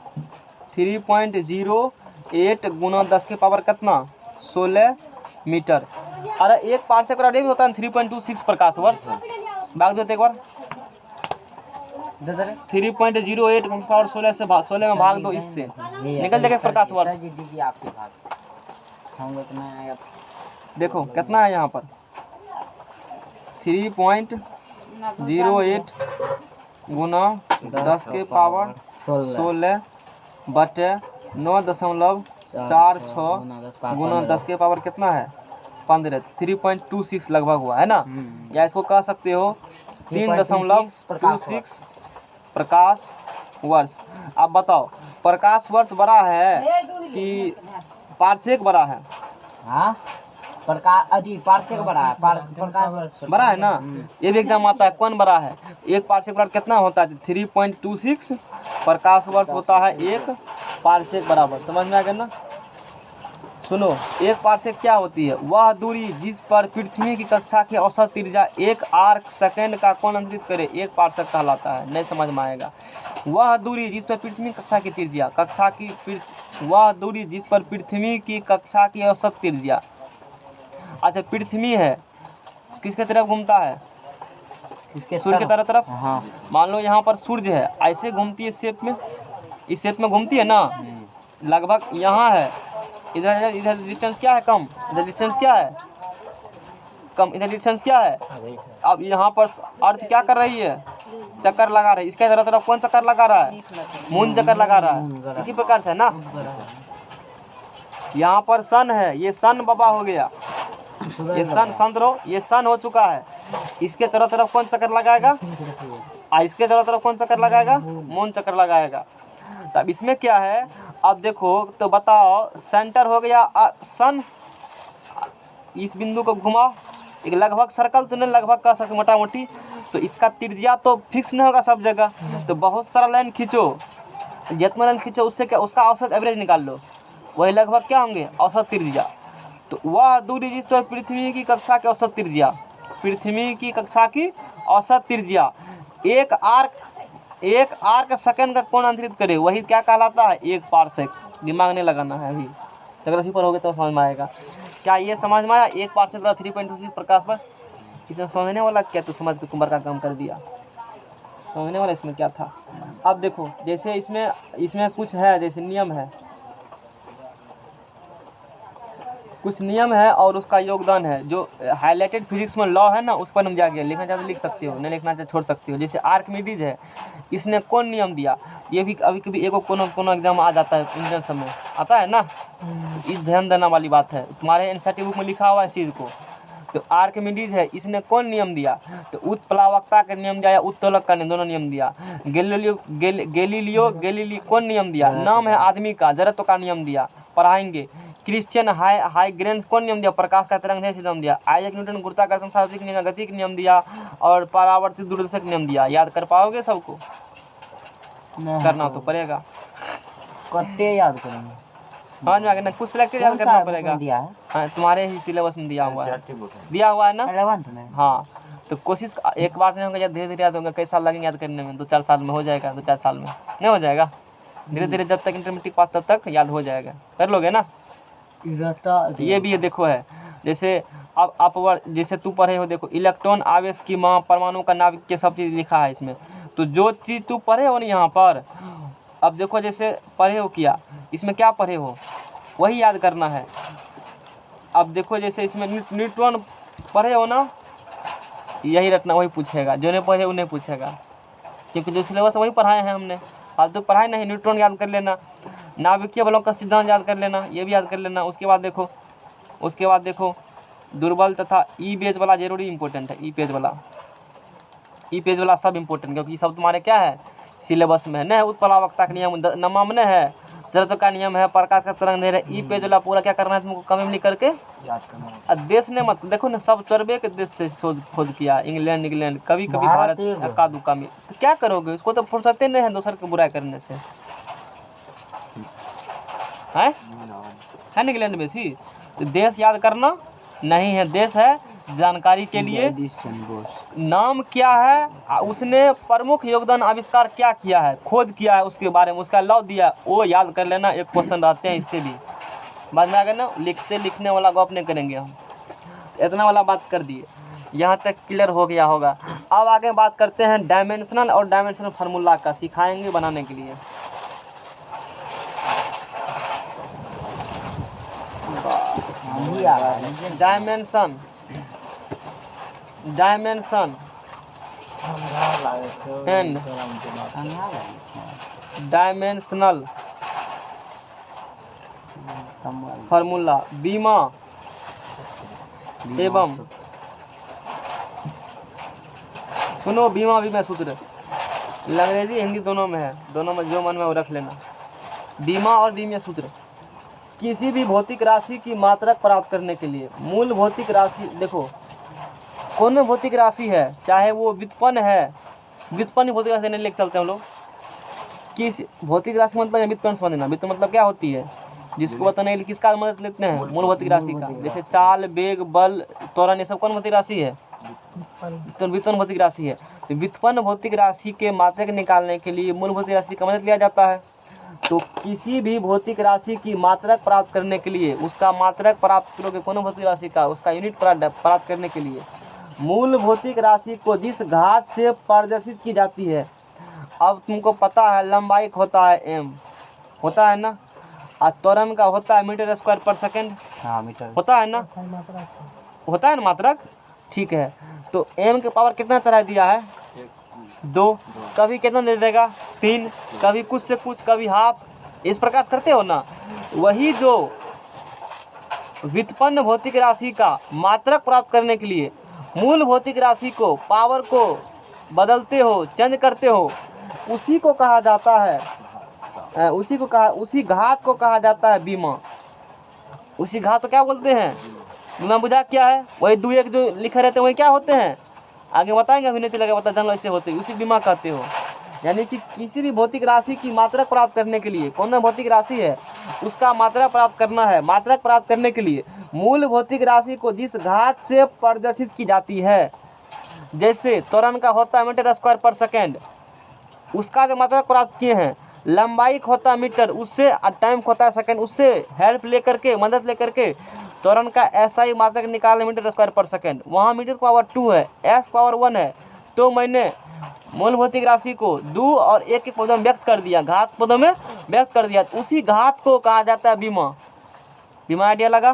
3.08 गुना 10 के पावर कितना 16 मीटर। अरे एक पारसेक बराबर ये भी होता है 3.26 प्रकाश वर्ष। भाग दो एक बार, 3.08 पावर 16 से 16 में भाग दो, इससे निकल जाएगा प्रकाश वर्ष। जी दीजिए आपके भाग, हम लोग में आएगा। देखो कितना है यहाँ पर 3.08 गुना 10 के पावर 16 बटे 9.46 गुना 10 के पावर कितना है 15, 3.26 लगभग हुआ है ना। या इसको कह सकते हो 3.26 प्रकाश वर्ष। अब बताओ प्रकाश वर्ष बड़ा है कि पारसेक बड़ा है? हाँ प्रकाश अजी पार्सेक बड़ा है, प्रकाश वर्ष बड़ा है ना। ये भी एग्जाम आता है, कौन बड़ा है? एक पार्सेक बराबर कितना होता है? 3.26 प्रकाश वर्ष होता है एक पार्सेक बराबर। समझ में आ गया ना? सुनो, एक पार्सेक क्या होती है? वह दूरी जिस पर पृथ्वी की कक्षा की औसत त्रिज्या 1 आर्क सेकंड का कोण अंतरित करे, एक पार्सेक कहलाता है। नहीं समझ में आएगा। वह दूरी जिस पर पृथ्वी कक्षा की त्रिज्या वह दूरी जिस पर पृथ्वी की कक्षा की औसत त्रिज्या। अच्छा, पृथ्वी है, किसके तरफ घूमता है? इसके सूर्य की तरफ। हाँ मान लो यहाँ पर सूर्य है, ऐसे घूमती है शेप में, इस शेप में घूमती है ना, लगभग यहाँ है। इधर इधर डिस्टेंस क्या है? कम। इधर डिस्टेंस क्या है? कम। इधर डिस्टेंस क्या है? अब यहाँ पर अर्थ क्या कर रही है? चक्कर लगा रही है। इसके तरफ कौन चक्कर लगा रहा है? मून चक्कर लगा रहा है। इसी प्रकार से ना, यहाँ पर सन है, ये सन बाबा हो गया, ये सन समझो, ये सन हो चुका है। इसके तरफ कौन चक्कर लगाएगा? इसके तरफ कौन चक्कर लगाएगा? मून चक्कर लगाएगा। तब इसमें क्या है? अब देखो तो बताओ, सेंटर हो गया सन, इस बिंदु को घुमाओ, एक लगभग सर्कल तो नहीं, लगभग का सकते मोटा मोटी, तो इसका त्रिज्या तो फिक्स नहीं होगा सब जगह, तो बहुत सारा लाइन खींचो, जितना लाइन खींचो उससे क्या, उसका औसत एवरेज निकाल लो, वही लगभग क्या होंगे? औसत त्रिज्या। तो वह दूरी जिस पर पृथ्वी की कक्षा की औसत त्रिज्या, पृथ्वी की कक्षा की औसत त्रिज्या एक आर्क सेकंड का कोण अंतरित करे, वही क्या कहलाता है? एक पार्सेक। दिमाग नहीं लगाना है अभी, ज्योग्राफी पर होगे तो समझ में आएगा। क्या ये समझ में आया? एक पार्सेक बराबर 3.26 प्रकाश वर्ष। इसमें समझने वाला क्या, तो समझ के कुंभर का काम कर दिया। समझने वाला इसमें क्या था? अब देखो, जैसे इसमें कुछ है, जैसे नियम है, कुछ नियम है और उसका योगदान है। जो हाईलाइटेड फिजिक्स में लॉ है ना, उस पर हम जाके लिखना चाहते लिख सकते हो, नहीं लिखना चाहते छोड़ सकते हो। जैसे आर्किमिडीज है, इसने कौन नियम दिया? ये भी कभी कभी एगो कोनो एग्जाम आ जाता है, इंटर समय आता है ना, इस ध्यान देना वाली बात है। तुम्हारे एनसीईआरटी बुक में लिखा हुआ है इस चीज़ को। तो आर्किमिडीज है, इसने कौन नियम दिया? तो उत्प्लावकता का नियम दिया या उत्तोलक का नियम, दोनों नियम दिया। गैलीलियो कौन नियम दिया? नाम है आदमी का, जड़त्व का नियम दिया, पढ़ाएंगे। क्रिश्चियन हाइग्रेंस कौन नियम दिया? प्रकाश का तरंग है नियम दिया। आइजैक न्यूटन गुरुत्वाकर्षण सार्वत्रिक नियम, गति का नियम दिया, और परावर्तित दूरदर्शक नियम दिया। याद कर पाओगे सबको? करना तो पड़ेगा। कत्ते याद करेंगे? हाँ, में आगे ना कुछ सिलेक्टेड याद करना पड़ेगा। हाँ, तुम्हारे ही सिलेबस में दिया हुआ है ना। 11th में। हाँ, तो कोशिश एक बार नहीं होगा, धीरे धीरे याद होगा। कई साल लगेंगे याद करने में? 2-4 साल में हो जाएगा। 2-4 साल में नहीं हो जाएगा? धीरे धीरे जब तक इंटरमीडिएट पास तब तक याद हो जाएगा। कर लोगे ना? ये भी ये देखो है, जैसे अब अपवर्ड, जैसे तू पढ़े हो, देखो इलेक्ट्रॉन आवेश की माप, परमाणु का नाभिक के सब चीज़ लिखा है इसमें। तो जो चीज़ तू पढ़े हो ना यहाँ पर, अब देखो जैसे पढ़े हो किया, इसमें क्या पढ़े हो वही याद करना है। अब देखो जैसे इसमें न्यूट्रॉन पढ़े हो ना, यही रटना, वही पूछेगा। जो नहीं पढ़े उन्हें पूछेगा, क्योंकि जो सिलेबस वही पढ़ाए हैं हमने। फालतू पढ़ाई नहीं। न्यूट्रॉन याद कर लेना, नाभिकीय बलों का सिद्धांत याद कर लेना, ये भी याद कर लेना। उसके बाद देखो दुर्बल तथा ई पेज वाला जरूरी इंपॉर्टेंट है। ई पेज वाला सब इंपॉर्टेंट, क्योंकि सब तुम्हारे क्या है सिलेबस में है। उत्प्लावकता का नियम नमम ने है, जड़त्व का नियम है, प्रकाश का तरंग नहीं है। ई पेज वाला पूरा क्या करना है तुमको? कम में लिख करके याद करना। और देश ने मत देखो ना, सब चरबे के देश से खोद किया। इंग्लैंड, कभी भारत, अक्का दुक्का में। तो क्या करोगे? उसको तो फुर्सत नहीं है दूसर की बुराई करने से, है इंग्लैंड में सी। तो देश याद करना नहीं है, देश है जानकारी के लिए। नाम क्या है, उसने प्रमुख योगदान आविष्कार क्या किया है, खोज किया है, उसके बारे में उसका लॉ दिया, वो याद कर लेना। एक क्वेश्चन रहते हैं इससे भी। बाद में आगे ना लिखने वाला गप नहीं करेंगे हम। इतना वाला बात कर दिए, यहाँ तक क्लियर हो गया होगा। अब आगे बात करते हैं डायमेंशनल और डायमेंशनल फार्मूला का, सिखाएंगे बनाने के लिए। डायमेंशन एंड डायमेंशनल फार्मूला, बीमा एवं सुनो, बीमा सूत्र अंग्रेजी हिंदी दोनों में है, दोनों में जो मन में वो रख लेना। बीमा और बीमा सूत्र किसी भी भौतिक राशि की मात्रक प्राप्त करने के लिए मूल भौतिक राशि, देखो कौन भौतिक राशि है, चाहे वो व्युत्पन्न है, व्युत्पन्न भौतिक राशि नहीं लेके चलते हम लोग। किस भौतिक राशि मतलब व्युत्पन्न समझना, व्युत्पन्न मतलब क्या होती है, जिसको बताने के लिए किसका मदद लेते हैं, मूल भौतिक राशि का। जैसे चाल, वेग, बल, त्वरण, ये सब कौन भौतिक राशि है, तो व्युत्पन्न भौतिक राशि है। तो व्युत्पन्न भौतिक राशि के मात्रक निकालने के लिए मूल भौतिक राशि का मदद लिया जाता है। तो किसी भी भौतिक राशि की मात्रक प्राप्त करने के लिए, उसका मात्रक प्राप्त करोगे कौन भौतिक राशि का, उसका यूनिट प्राप्त करने के लिए मूल भौतिक राशि को जिस घात से प्रदर्शित की जाती है। अब तुमको पता है लंबाई का होता है m, होता है ना, और त्वरण का होता है मीटर स्क्वायर पर सेकंड, हाँ मीटर होता है ना, होता है ना मात्रक, ठीक है। तो m के पावर कितना चढ़ा दिया है, 2, कभी कितना दे देगा 3, कभी कुछ से कुछ, कभी हाफ, इस प्रकार करते हो ना। वही जो व्युत्पन्न भौतिक राशि का मात्रक प्राप्त करने के लिए मूल भौतिक राशि को, पावर को बदलते हो, चेंज करते हो, उसी को कहा जाता है, उसी घात को कहा जाता है बीमा। उसी घात को क्या बोलते हैं, बीमा बुझा क्या है, वही 2 1 जो लिखे रहते हैं वही क्या होते हैं, आगे बताएंगे, अभी नहीं चलेगा पता, जान लो ऐसे होते हैं, उसी बीमा कहते हो। यानी कि किसी भी भौतिक राशि की मात्रक प्राप्त करने के लिए, कौन सा भौतिक राशि है, उसका मात्रक प्राप्त करना है। मात्रक प्राप्त करने के लिए मूल भौतिक राशि को जिस घात से प्रदर्शित की जाती है, जैसे त्वरण का होता है मीटर स्क्वायर पर सेकेंड, उसका जो मात्रक प्राप्त किए हैं, लंबाई का होता है मीटर, उससे टाइम होता है सेकेंड, उससे हेल्प लेकर के, मदद लेकर के त्वरण का ऐसा ही मात्रक निकालना मीटर स्क्वायर पर सेकेंड। वहाँ मीटर पावर 2 है, s पावर 1 है, तो मैंने मूल भौतिक राशि को 2 और 1 के पदों में व्यक्त कर दिया, घात पदों में व्यक्त कर दिया, तो उसी घात को कहा जाता है बीमा। बीमा आइडिया लगा,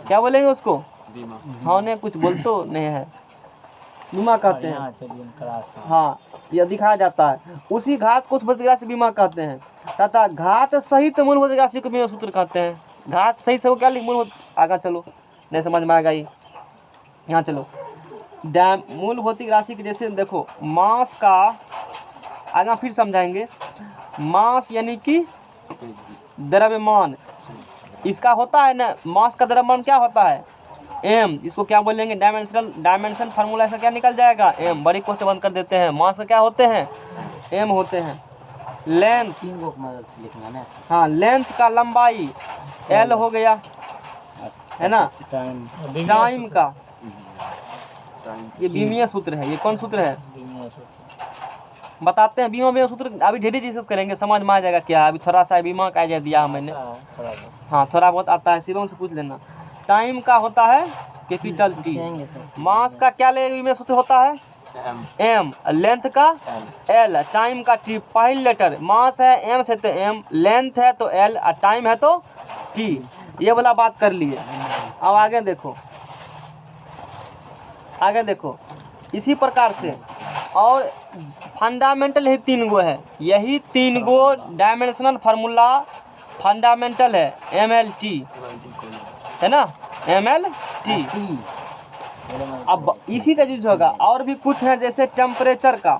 क्या बोलेंगे उसको, हाँ ने कुछ बोल तो नहीं है, बीमा कहते हैं। हाँ, यह दिखाया जाता है, उसी घात को उस भौतिक राशि बीमा कहते हैं, तथा घात सहित मूल भौतिक राशि को बीमा सूत्र कहते हैं। घात सहित से क्या लिख, मूल आगे चलो, नहीं समझ में आएगा ये, यहाँ चलो। मूल भौतिक राशि के जैसे देखो, मास का आगे फिर समझाएंगे, मास यानी कि द्रव्यमान, इसका होता है ना, मास का द्रव्यमान क्या होता है, m, इसको क्या बोलेंगे, डायमेंशन फार्मूला ऐसा क्या निकल जाएगा, m, बड़ी क्वेश्चन बंद कर देते हैं। मास का क्या होते हैं, m होते हैं। लेंथ, 3 को मदद से लिखना ना, हाँ, लेंथ का लंबाई l हो गया, है ना, टाइम का, ये बीमीय सूत्र है। ये कौन सूत्र है, बताते हैं, बीमा सूत्र अभी ढेरी डिस्कस करेंगे, समझ में आ जाएगा क्या, अभी थोड़ा सा बीमा का आइडिया दिया है मैंने, हाँ थोड़ा बहुत आता है, शिवम से पूछ लेना। टाइम का होता है कैपिटल T, मास का क्या बीमा सूत्र होता है m, लेंथ का l, टाइम का T, पहली लेटर, मास है m से तो m, लेंथ है तो l, और टाइम है तो T, ये वाला बात कर लिए। अब आगे देखो, आगे देखो, इसी प्रकार से और फंडामेंटल ही 3 गो है, यही 3 गो डायमेंशनल फार्मूला फंडामेंटल है, MLT है ना, MLT। अब इसी का यूज होगा, और भी कुछ है जैसे टेम्परेचर का,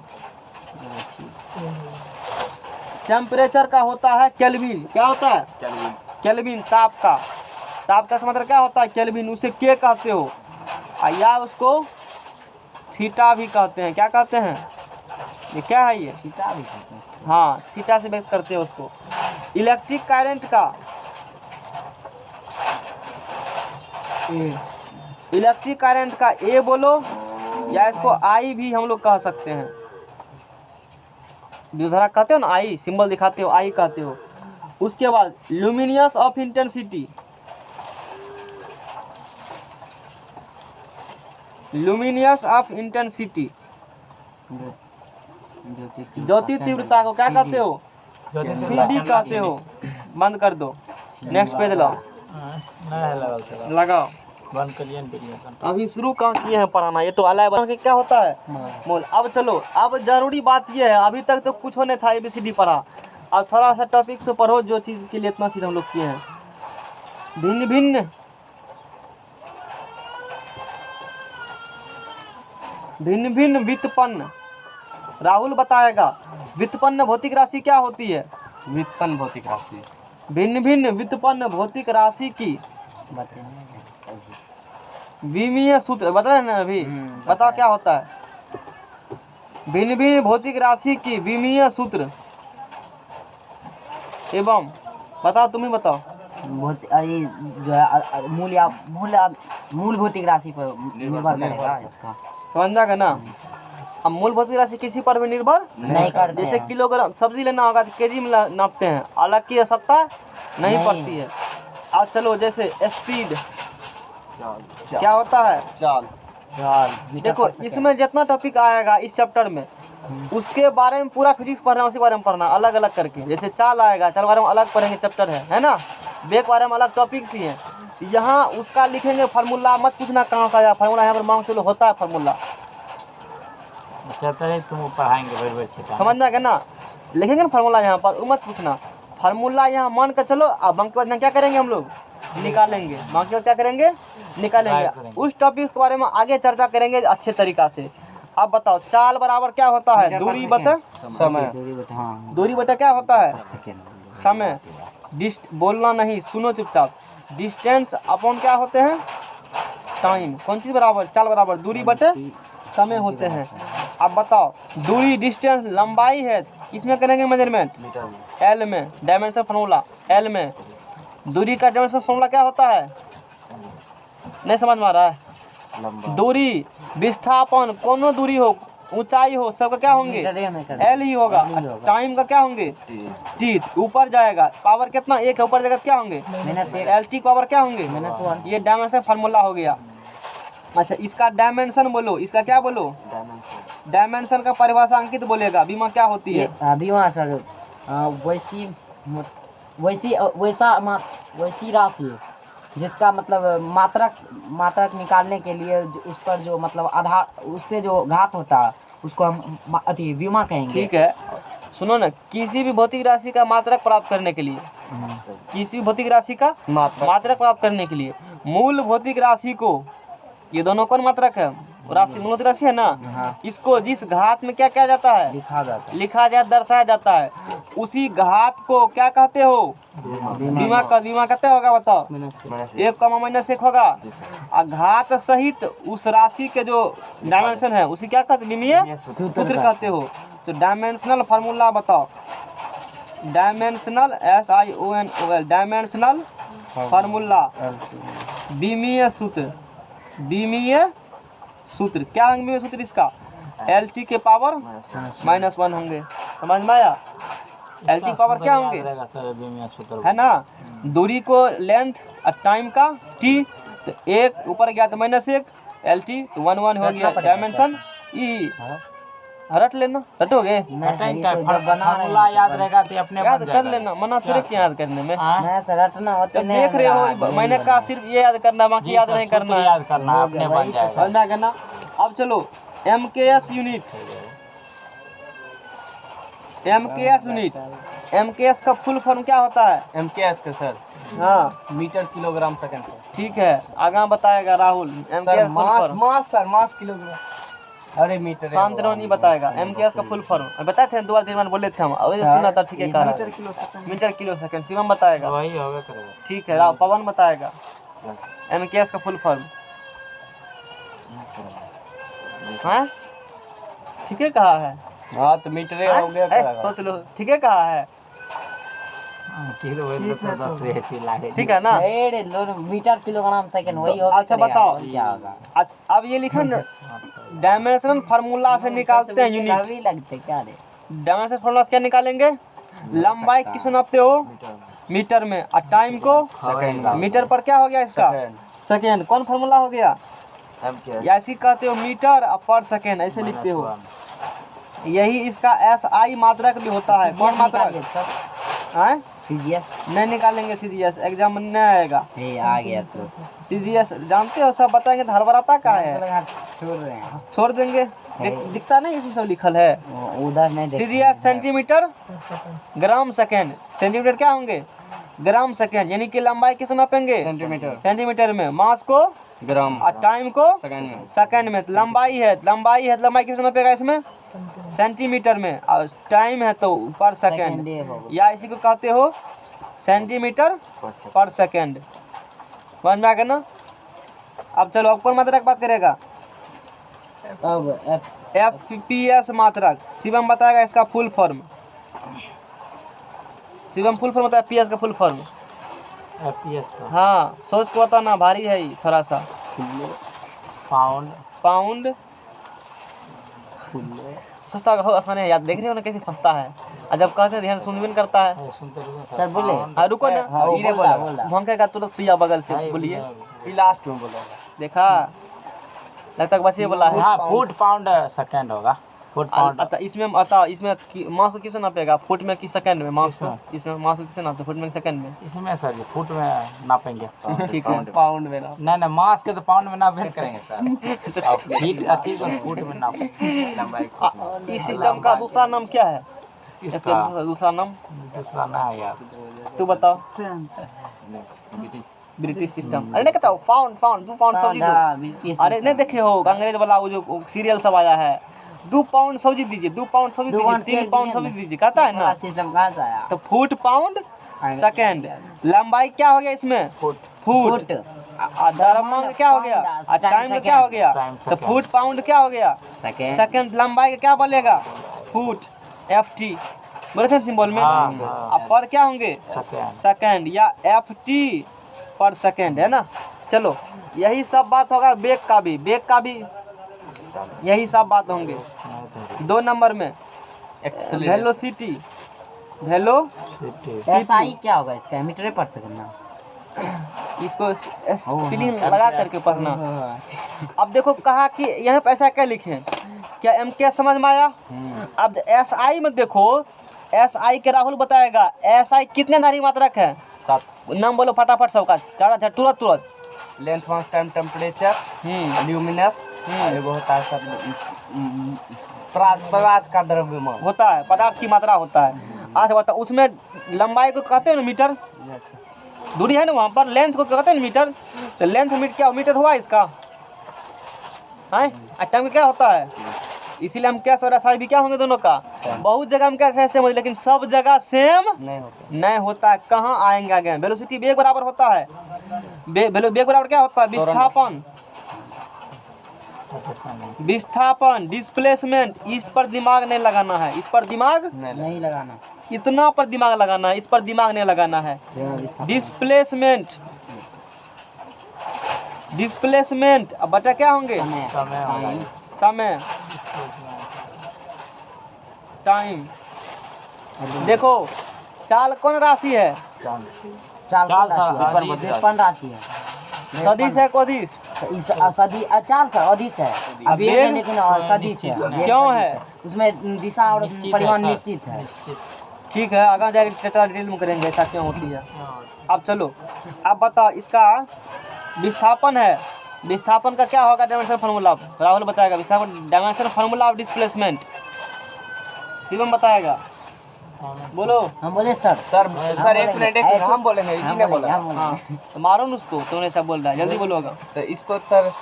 टेम्परेचर का होता है केल्विन, क्या होता है केल्विन, ताप का, ताप का मतलब क्या होता है केल्विन, उसे के कहते हो, या उसको थीटा भी कहते हैं, क्या कहते हैं, ये क्या है, ये थीटा भी कहते हैं, हाँ थीटा से व्यक्त करते हैं उसको। इलेक्ट्रिक करंट का, इलेक्ट्रिक करंट का ए बोलो, या इसको आई भी हम लोग कह सकते हैं, विद्युत कहते हो ना, आई सिंबल दिखाते हो, आई कहते हो। उसके बाद luminous of intensity, luminous of intensity, ज्योति तीव्रता को क्या कहते हो, CD कहते हो। बंद कर दो, नेक्स्ट पेज लाओ, लगाओ, बंद करिए। अभी शुरू कहाँ किए हैं पढ़ाना, ये तो अलग बन के क्या होता है मोल। अब चलो, अब जरूरी बात ये है, अभी तक तो कुछ नहीं था, ABCD पढ़ा, अब थोड़ा सा टॉपिक से पढ़ो, जो चीज़ के लिए इतना चीज़ हम लोग किए हैं। भिन्न भिन्न भिन्न भिन्न व्युत्पन्न, राहुल बताएगा व्युत्पन्न भौतिक राशि क्या होती है। व्युत्पन्न भौतिक राशि, भिन्न भिन्न व्युत्पन्न भौतिक राशि की विमीय सूत्र बता रहे ना अभी। बताओ क्या होता है भिन्न भिन्न भौतिक राशि की विमीय सूत्र एवं बताओ, तुम ही बताओ। ये जो है मूल भौतिक राशि पर निर्भर करेगा इसका, समझ गए ना। अब मूल भौतिक राशि किसी पर भी निर्भर नहीं करते जैसे हैं। किलोग्राम सब्जी लेना होगा तो केजी में नापते हैं, अलग की आवश्यकता नहीं पड़ती है। अब चलो जैसे स्पीड क्या होता है, चाल। देखो इसमें जितना टॉपिक आएगा इस चैप्टर में उसके बारे में पूरा फिजिक्स पढ़ना, उसी बारे में पढ़ना अलग अलग करके। जैसे चाल आएगा, चाल बारे में अलग पढ़ेंगे चैप्टर है ना। वेग बारे में अलग टॉपिक्स ही हैं। यहाँ उसका लिखेंगे फार्मूला, मत पूछना कहाँ से आया फार्मूला, यहाँ पर मांग चलो होता है फार्मूला, चैप्टर है तुम पढ़ाएंगे बड़े समझना क्या ना। लिखेंगे ना फार्मूला यहाँ पर, मत पूछना फार्मूला यहाँ मान कर चलो। अब बाकी बाद क्या करेंगे हम लोग, निकालेंगे। बाकी बाद क्या करेंगे, निकालेंगे। उस टॉपिक के बारे में आगे चर्चा करेंगे अच्छे तरीका से। अब बताओ चाल बराबर क्या होता है, दूरी बटा समय। दूरी बटा क्या होता है, समय। बोलना नहीं, सुनो चुपचाप। डिस्टेंस अपॉन क्या होते हैं, टाइम। कौन चीज बराबर, चाल बराबर दूरी बटे समय होते हैं। अब बताओ दूरी डिस्टेंस लंबाई है, किसमें करेंगे मेजरमेंट, एल में। डायमेंशन फार्मूला एल में। दूरी का डायमेंशन फार्मूला क्या होता है, नहीं समझ में आ रहा है। दूरी विस्थापन, कोनो दूरी हो, ऊंचाई हो, सबका क्या होंगे एल ही होगा। टाइम का क्या होंगे टी, ऊपर जाएगा पावर कितना, एक है, ऊपर जाएगा क्या होंगे एल टी पावर क्या होंगे। ये डायमेंशन फार्मूला हो गया। अच्छा इसका डायमेंशन बोलो, इसका क्या बोलो, डायमेंशन का परिभाषा अंकित बोलेगा। बीमा क्या होती है, बीमा सर वैसी राशि जिसका मतलब मात्रक निकालने के लिए उस पर जो मतलब आधार, उस पे जो घात होता है उसको हम अति विमा कहेंगे। ठीक है सुनो ना, किसी भी भौतिक राशि का मात्रक प्राप्त करने के लिए, किसी भी भौतिक राशि का मात्रक प्राप्त करने के लिए मूल भौतिक राशि को, ये दोनों कौन मात्रक है, राशि मूल भौतिक राशि है ना, इसको जिस घात में क्या किया जाता है, लिखा जाता, दर्शाया जाता है, उसी घात को क्या कहते हो, बीमा का। बीमा कहते होगा बताओ, 1 होगा। और घात सहित उस राशि के जो डायमेंशन है उसी क्या कहते, विमीय सूत्र कहते हो। तो डायमेंशनल फार्मूला बताओ, डायमेंशनल SIONOL डायमेंशनल फार्मूला विमीय सूत्र। विमीय सूत्र क्या होंगे, विमीय सूत्र इसका LT के पावर -1 होंगे। समझ में आया, LT पावर क्या होंगे है ना। दूरी को लेंथ और टाइम का T, तो 1 ऊपर गया तो -1 LT, तो 1 हो गया डायमेंशन E। रट लेना, रटोगे फार्मूला याद रहेगा तो अपने याद कर लेना, मना थोड़े क्या याद करने में। रटना जब देख रहे हो मैंने कहा सिर्फ ये याद करना, बाकी याद नहीं करना, याद करना अपने बन जाएगा, समझना करना। अब चलो MKS unit, MKS unit, MKS का फुल फॉर्म क्या होता है, MKS का सर हाँ मीटर किलोग्राम सेकंड। ठीक है आगे बताएगा राहुल। MKS मास किलोग्राम, अरे मीटर शांत रहो, नहीं बताएगा। MKS का फुल फॉर्म बताए थे, 2 दिन बोले थे हम, अभी सुना था। ठीक है कहा मीटर किलो सेकंड। शिवम बताएगा, वही होगा करेगा। ठीक है पवन बताएगा MKS का फुल फॉर्म। हाँ ठीक है कहा है, हाँ तो मीटर हो गया, सोच लो, ठीक है कहा है, किलो तो 10 रहती लागे, ठीक है ना। मीटर किलोग्राम सेकंड वही होगा। अच्छा बताओ, क्या होगा, अब ये लिखा ना डायमेंशनल फार्मूला से निकालते हैं यूनिट। लगते क्या रे, डायमेंशनल फार्मूला से क्या निकालेंगे, लंबाई किस में नापते हो, मीटर में, और टाइम को मीटर पर क्या हो गया इसका, सेकेंड। कौन फार्मूला हो गया, या ऐसी कहते हो मीटर पर सेकेंड, ऐसे लिखते हो। यही इसका SI मात्रक भी होता है। कौन मात्रक है, नहीं निकालेंगे CGS, एग्जाम में नहीं आएगा। आ गया तो CGS जानते हो, सब बताएंगे तो हड़बड़ाता का है, छोड़ रहे हैं, छोड़ देंगे। दिखता नहीं इसी सब लिखल है, उधर नहीं CGS centimetre gram second. Centimetre क्या होंगे, ग्राम सेकेंड, यानी कि लंबाई किस नापेंगे, सेंटीमीटर में, मास को ग्राम और टाइम को सेकंड में। तो लंबाई है लंबाई किस नापेगा इसमें, सेंटीमीटर में, और टाइम है तो पर सेकंड, या इसी को कहते हो सेंटीमीटर पर सेकेंड। समझ में आ गया ना? अब चलो, अब कौन मात्रक बात करेगा? अब FPS मात्रक। शिवम बताएगा इसका full form. Shivam full form बताया PS का फुल फॉर्म। FPS का हाँ, सोच के बताना, भारी है ये थोड़ा सा। Pound pound. सोचता होगा आसान है याद, देख रहे हो ना कैसे फंसता है। और जब कहते हैं ध्यान सुन भी नहीं करता है। सुनते रहो सर बोले। हाँ रुको ना, हाँ, वो इन्हें बोल रहा, बोला। बोल रहा। भौंकेगा तुरंत सुइया बगल से, बोलिए। ये लास्ट में बोलेगा। देखा, लगता है बच्चे बोला है। हाँ, फुट पाउंड सेकंड होगा। फुट पाउंड अतः इसमें मास को किससे नापेगा? फुट में कि सेकंड में? मास को इसमें मास को किससे नापते? फुट में कि सेकंड में? इसमें सर जी फुट में नापेंगे। ठीक है, पाउंड में ना। नहीं नहीं, मास के तो पाउंड में नापे करेंगे सर। फीट अथी को फुट में नापे। इस सिस्टम का दूसरा नाम क्या है? इसका दूसरा नाम दूसरा ना है यार। तू बताओ। British system. अरे नहीं कहता पाउंड, 2 पाउंड सब्जी दो। अरे नहीं देखे हो अंग्रेज वाला वो जो सीरियल सब आया है, 2 पाउंड सब्जी दीजिए, 2 पाउंड सब्जी दीजिए, 3 पाउंड सब्जी दीजिए, कहता है ना। सिस्टम कहाँ से आया? तो फुट पाउंड सेकंड। लंबाई क्या हो गया इसमें? फुट। द्रव्यमान क्या हो गया? टाइम क्या हो गया? तो फुट पाउंड क्या हो गया? सेकेंड। सेकंड। लंबाई का क्या बोलेगा? फुट। FT बोले थे सिंबल में। हाँ, अब पर क्या होंगे? सेकंड। सेकंड या FT पर सेकंड, है ना। चलो, यही सब बात होगा बेग का भी यही सब बात होंगे। 2 नंबर में वेलोसिटी। SI क्या होगा इसका? मीटर पर सेकंड ना। इसको स्पेलिंग लगा करके पढ़ना। अब देखो कहा कि यहाँ पे ऐसा क्या लिखे, क्या MK समझ में आया? अब SI में देखो, SI के राहुल बताएगा। SI कितने नारी मात्रक है? 7। नाम बोलो फटाफट सबका, तुरंत। लेंथ, मास, टाइम, टेम्परेचर, ल्यूमिनस, एगो होता है सर पदार्थ का द्रव्यमान होता है, पदार्थ की मात्रा होता है। आज बताओ, उसमें लंबाई को कहते हैं ना मीटर, दूरी है ना वहाँ पर, लेंथ को कहते हैं ना मीटर। तो लेंथ मीटर क्या मीटर हुआ इसका है? टाइम क्या होता है? इसीलिए हम क्या और SI भी क्या होंगे दोनों का? बहुत जगह हम क्या सेम होते, लेकिन सब जगह सेम नहीं होता है। कहाँ आएंगे आगे? वेलोसिटी वेग बराबर होता है। वेग बराबर क्या होता है? विस्थापन, डिस्प्लेसमेंट। इस पर दिमाग नहीं लगाना है, इस पर दिमाग नहीं लगाना। इतना पर दिमाग लगाना है, इस पर दिमाग नहीं लगाना है। डिस्प्लेसमेंट अब बटा क्या होंगे? समय, टाइम। देखो, चाल कौन राशि है? व्युत्पन्न राशि है। सदिश है कोदिश? सदी चाल सर अदिश है। अब ये है, लेकिन सदिश है। क्यों है? उसमें दिशा और परिमाण निश्चित है। ठीक है, आगे जाकर डिटेल में करेंगे ऐसा क्यों होती है। अब चलो, अब बताओ, इसका विस्थापन है। विस्थापन का क्या होगा डायमेंशन फार्मूला? राहुल बताएगा। विस्थापन dimension formula of displacement. Shivam बताएगा। बोलो। हम बोले सर। सर एक मिनट, एक हम बोलेंगे, हम इन्हें बोला। हाँ, तो मारो न उसको, तुमने ऐसा बोल रहा है, जल्दी बोलोगा। तो इसको सर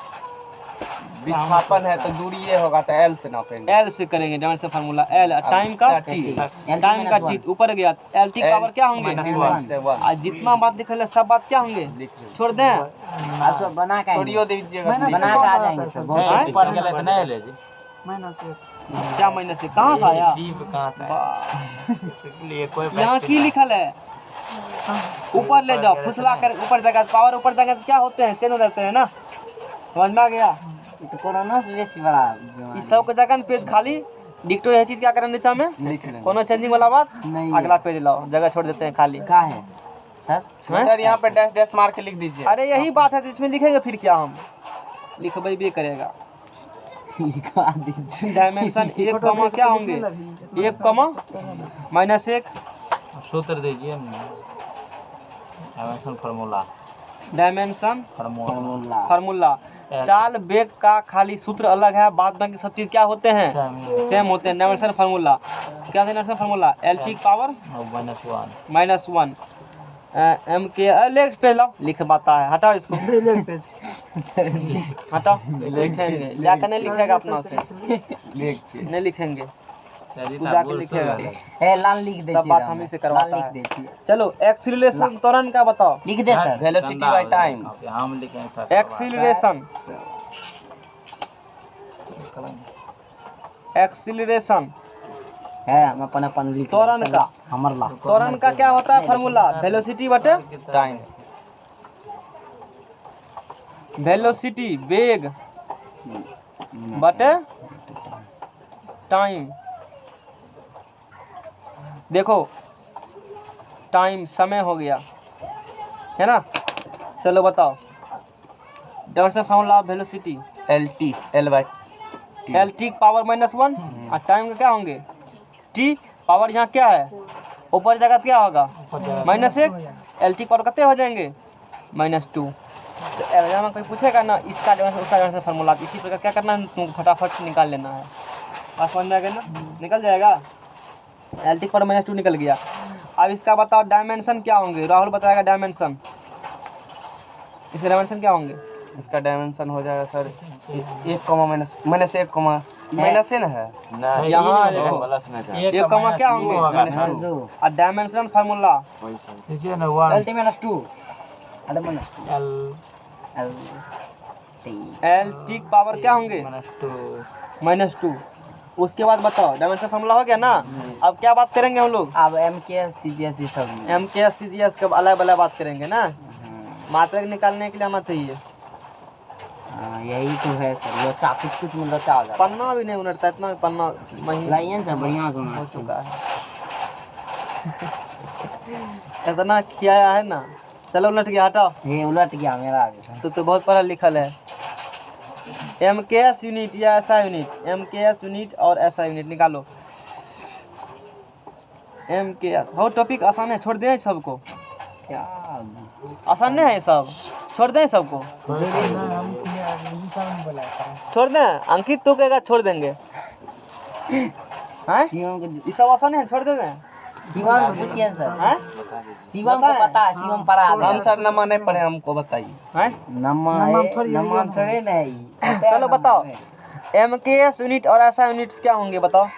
विस्थापन है तो दूरी ये होगा तो L से नापेंगे। L से करेंगे डायमेंशन फार्मूला। L टाइम का T, टाइम का T ऊपर गया। LT का पावर क्या होंगे? आज जितना बात दिख रहा है सब बात क्या होंगे? छोड़ दें, अच्छा बना के छोड़ियो दीजिएगा। बना के आ जाएंगे सर। बहुत ऊपर गले तो नहीं ले जी। क्या महीने से कहाँ से आया? कहाँ से आया? इसलिए कोई यहाँ की लिखल है, ऊपर ले जाओ, फुसला कर ऊपर जाएगा। पावर ऊपर जाएगा तो क्या होते हैं? चेंज हो जाते हैं ना। समझ में आ गया? तो कोरोना से बेसी बड़ा इस सब के जगह न पेज खाली डिक्टो यह चीज क्या करें नीचा में कोनो चेंजिंग वाला बात नहीं। अगला पेज लाओ, जगह छोड़ देते हैं खाली। क्या है सर? सर यहाँ पे डैश डैश मार के लिख दीजिए। अरे यही बात है, इसमें लिखेंगे फिर क्या? हम लिखबे भी करेगा। लिखवा दीजिए। डायमेंशन 1 कमा क्या होंगे? 1 कमा -1 सूत्र दीजिए। Dimension formula. Dimension formula. Formula. चाल वेग का खाली सूत्र अलग है, बाद बाकी सब चीज क्या होते हैं? सेम होते हैं। डायमेंशन फार्मूला क्या है? Dimension formula LT power -1 MK। Next page लाओ, लिखवाता है। हटाओ इसको, हटाओ। लिखेंगे, जाकर नहीं लिखेगा अपना से, नहीं लिखेंगे। तू जाके लिखेगा। ए लाल लिख दे सब बात हम ही से करवाता लाल है। लिख दे चलो एक्सीलरेशन त्वरण का बताओ। लिख दे सर। Velocity by time. हम लिखेंगे सर। एक्सीलरेशन एक्सीलरेशन है हम अपन अपन लिख त्वरण का हमर ला त्वरण का क्या होता है फार्मूला? वेलोसिटी बटे टाइम। वेलोसिटी वेग बटे टाइम। देखो टाइम समय हो गया है ना। चलो बताओ dimension formula velocity LT L by L T power -1 और टाइम का क्या होंगे टी पावर। यहाँ क्या है ऊपर जगह क्या होगा -1 एल टी पावर कितने हो जाएंगे -2। तो एग्जाम में कोई पूछेगा ना इसका डायमेंशन उसका डायमेंशन फार्मूला, इसी प्रकार क्या करना है तुमको फटाफट से निकाल लेना है। बात समझ जाएगा ना, निकल जाएगा। एल टी पावर -2 निकल गया। अब इसका बताओ डायमेंशन क्या होंगे। राहुल बताएगा डायमेंशन। इसके डायमेंशन क्या होंगे? इसका डायमेंशन हो जाएगा सर 1 माइनस है ना है ना यहाँ देखो, प्लस में था। ये कमा क्या होंगे दो और डायमेंशन फार्मूला देखिए ना 1 ultimate 2 ultimate 2 L L T L T power क्या होंगे -2 -2। उसके बाद बताओ डायमेंशन फार्मूला हो गया ना। अब क्या बात करेंगे हम लोग? अब एम के सी जी एस सब एम के एस सी जी एस का अलग अलग बात करेंगे ना। मात्रक निकालने के लिए आना चाहिए। यही तो है सर। लोचा कुछ में लोचा हो जाता पन्ना भी नहीं उलटता इतना पन्ना महीन लाइन से बढ़िया हो सुना चुका है। इतना खियाया है ना। चलो उलट गया हटाओ। ये उलट गया मेरा आगे तो बहुत पढ़ा लिखल है। एम के एस यूनिट या ऐसा यूनिट, एम के एस यूनिट और ऐसा यूनिट निकालो। एम के एस हो टॉपिक आसान है, छोड़ दें सबको। क्या आसान नहीं है ये सब, छोड़ दें सबको। छोड़ दें अंकित तो कहेगा छोड़ देंगे हैं। शिवम को ये सब आसान है, छोड़ दें। शिवम को पूछिए सर। हैं शिवम को पता है। शिवम पढ़ा हम सर नमा नहीं पढ़े, हमको बताइए। हैं नमन थोड़े नहीं। चलो बताओ एम के एस यूनिट और ऐसा यूनिट्स क्या होंगे बताओ।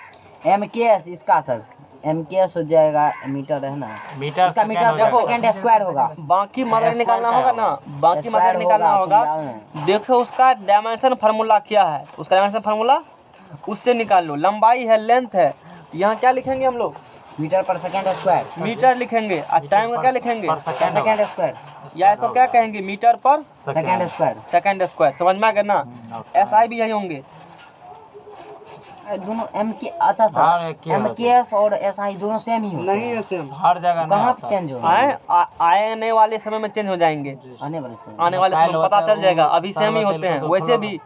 एम के एस इसका सर एम के एस हो जाएगा मीटर है ना। मीटर इसका मीटर देखो। सेकंड स्क्वायर होगा। बाकी मात्रक निकालना होगा ना, बाकी मात्रक स्क्वायर निकालना होगा। होगा। देखो उसका डायमेंशन फार्मूला क्या है, उसका डायमेंशन फार्मूला उससे निकाल लो। लंबाई है, लेंथ है, यहाँ क्या लिखेंगे हम लोग? मीटर पर सेकंड स्क्वायर मीटर लिखेंगे। और टाइम का क्या लिखेंगे? सेकंड स्क्वायर या इसको क्या कहेंगे? मीटर पर सेकंड स्क्वायर सेकंड स्क्वायर। समझ में आ गया ना। एस आई भी यही होंगे। दोनों एम के अच्छा हाँ, एक सर ही एम के एस और एस आई दोनों सेम ही होते हैं। है सेम। हर जगह नहीं कहाँ होता। चेंज हो आने वाले समय में चेंज हो जाएंगे। आने वाले समय आने वाले समय में पता चल जाएगा। अभी सेम ही होते हैं वैसे भी।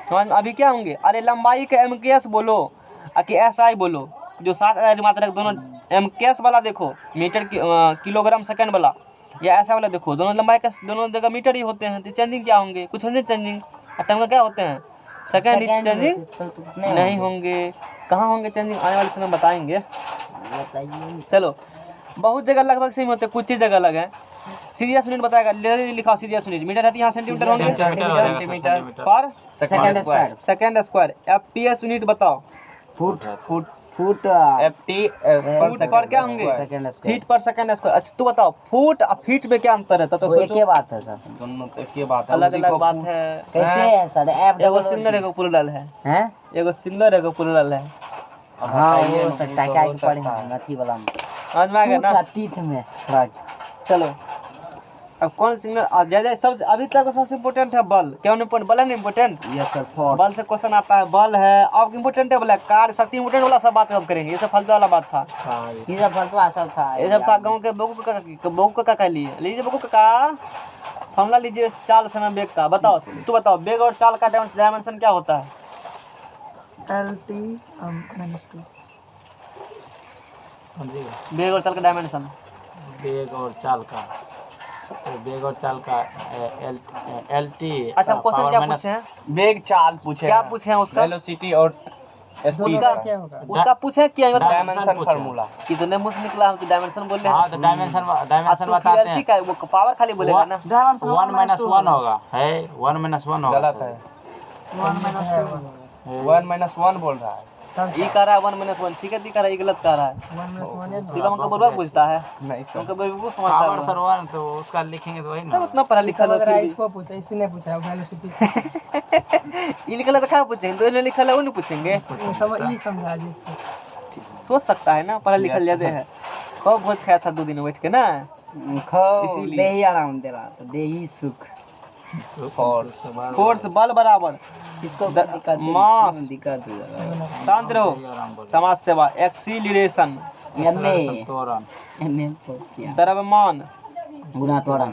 समझ में अभी क्या होंगे? अरे लंबाई का एम के एस बोलो कि एस आई बोलो। जो 7 मात्रक दोनों एम के एस वाला देखो मीटर किलोग्राम सेकंड वाला, या ऐसा वाला देखो, दोनों लंबाई का दोनों जगह मीटर ही होते हैं। तो चेंजिंग क्या होंगे? कुछ होंगे चेंजिंग। टाइम का क्या होते हैं? सेकंड चेंजिंग नहीं होंगे। कहाँ होंगे चेंजिंग? आने वाले समय बताएंगे। बताइए। चलो बहुत जगह लगभग सेम होते हैं, कुछ ही जगह अलग है। सीरियस यूनिट बताएगा, लिखा सीरियस यूनिट। मीटर है तो यहाँ सेंटीमीटर होंगे। सेंटीमीटर पर second square second square. F P S unit बताओ। Foot foot foot FT foot पर क्या होंगे? सेकंड स्क्वायर फीट पर सेकंड स्क्वायर। अच्छा तू बताओ फुट और फीट में क्या अंतर है? तो वो एक ही बात है सर। दोनों तो एक ही बात है। अलग उसी अलग को बात है। कैसे है सर? एफ एगो सिंगुलर एगो प्लूरल है। हैं? एगो सिंगुलर एगो प्लूरल है। हाँ बताइए, वो नहीं सर तो टाका हो की पढ़े सकता है। हैं नथी वाला में। समझ में आ गया ना। तीथ में राज चलो अब कौन सिंगुलर ज्यादा सबसे अभी तक सबसे इम्पोर्टेंट है बल। क्यों इम्पोर्टेंट? बल है ना इम्पोर्टेंट। यस सर फोर्स बल से क्वेश्चन आता है, बल है। अब इम्पोर्टेंट है बोला कार्य शक्ति इम्पोर्टेंट वाला सब बात अब करेंगे। ये सब फालतू वाला बात था। ये सब फलतू सब था। ये सब था गाँव के बहू का लिए। लीजिए बहू का फॉर्मूला लीजिए चाल समय वेग का। बताओ तू बताओ वेग और चाल का डायमेंशन क्या होता है? वेग और चाल का डायमेंशन। बेग और चाल का तो बेग और चाल का एल टी। अच्छा क्वेश्चन क्या पूछे हैं? वेग चाल पूछे क्या हैं। पूछे हैं उसका? वेलोसिटी और स्पीड उसका पूछे क्या मतलब डायमेंशन फार्मूला। कितने मुझ निकला हम तो डायमेंशन बोल रहे हाँ हैं। तो डायमेंशन बताते हैं। ठीक है वो पावर खाली बोलेगा ना। 1 होगा है 1 -1 होगा। गलत है। 1 - 1 बोल रहा है। ई कह रहा है 1 - 1, ठीक है, दी कह रहा है, ई गलत कह रहा है। शिवम को बर्बाद पूछता है, नहीं सर। उनका बेवकूफ समझता पावर है। सर 1 तो उसका लिखेंगे तो वही तब ना। उतना पढ़ा लिखा लोग फिर भी। इसको पूछा, इसी ने पूछा वेलोसिटी। ई लिखा है तो क्या पूछेंगे, तो इन्होंने लिखा है वो नहीं पूछेंगे। समझ ये समझा जिससे सोच सकता है ना, पढ़ा लिखा ज्यादा है। खूब भोज खाया था 2 दिन बैठ के ना। खो इसीलिए। दे ही आराम दे रहा तो दे ही सुख। फोर्स बल बराबर इसको द- दिक्कत मास। दिक्कत हो जाएगा। शांत रहो, समाज सेवा, एक्सीलरेशन, एमए त्वरण एमए को क्या द्रव्यमान, गुना त्वरण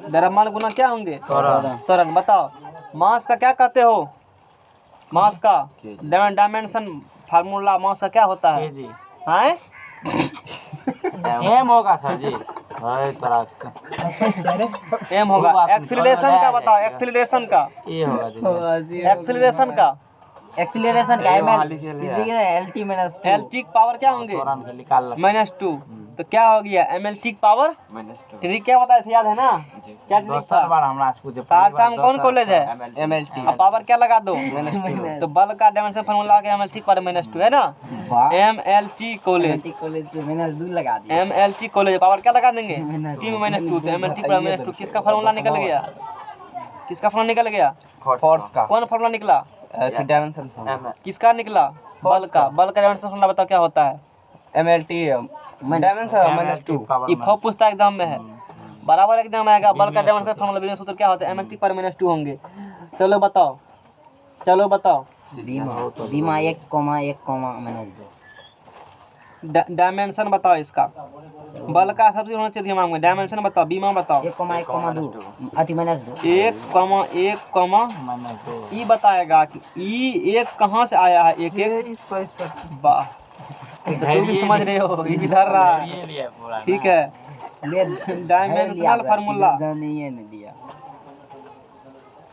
द्रव्यमान गुना क्या होंगे, त्वरण त्वरण। बताओ मास का क्या कहते हो, मास का डायमेंशन फार्मूला मास का क्या होता है, जी हैं? एम होगा सर जी। हर तरह से एम होगा। एक्सीलरेशन का बताओ, एक्सीलरेशन का, ये होगा जी। एक्सीलरेशन का एक्सीलरेशन का ML LT minus L T power क्या होंगे, त्वरण के निकाल -2। तो क्या हो गया M L T power trick क्या बताया था, याद है ना, क्या ट्रिक दूसरा था। बार हमरा से पूछे। सहरसा में कौन कॉलेज है, MLT। अब पावर क्या लगा दो, तो बल का डायमेंशन फार्मूला के एम एल टी पावर -2 है ना। M L T college, LT college minus 2 लगा दिया। M L T college power क्या लगा देंगे, -2। टी में -2, तो एम एल टी पर -2। किसका फार्मूला निकल गया, किसका फार्मूला निकल गया, फोर्स का कौन फार्मूला निकला, डायमेंशन किसका निकला, बल का। बल का डायमेंशन फार्मूला बताओ क्या होता है। MLT dimension -2। ये खूब पूछता है एग्जाम में है, बराबर एग्जाम आएगा। बल का डायमेंशन फार्मूला बिना सूत्र क्या होता है, एमएलटी पर -2 होंगे। चलो बताओ, चलो बताओ, बीमा 1,1, -2 डायमेंशन बताओ इसका। बल का सबसे होना चाहिए दिमाग में, डायमेंशन बताओ, बीमा बताओ। 1,1,2 अति -2 -2 ई बताएगा कि ई एक कहाँ से आया है, एक इस पर वाह, तुम भी समझ रहे हो, ये भी धर रहा है, ये लिया पूरा ठीक है। डायमेंशनल फार्मूला, नहीं है नहीं दिया।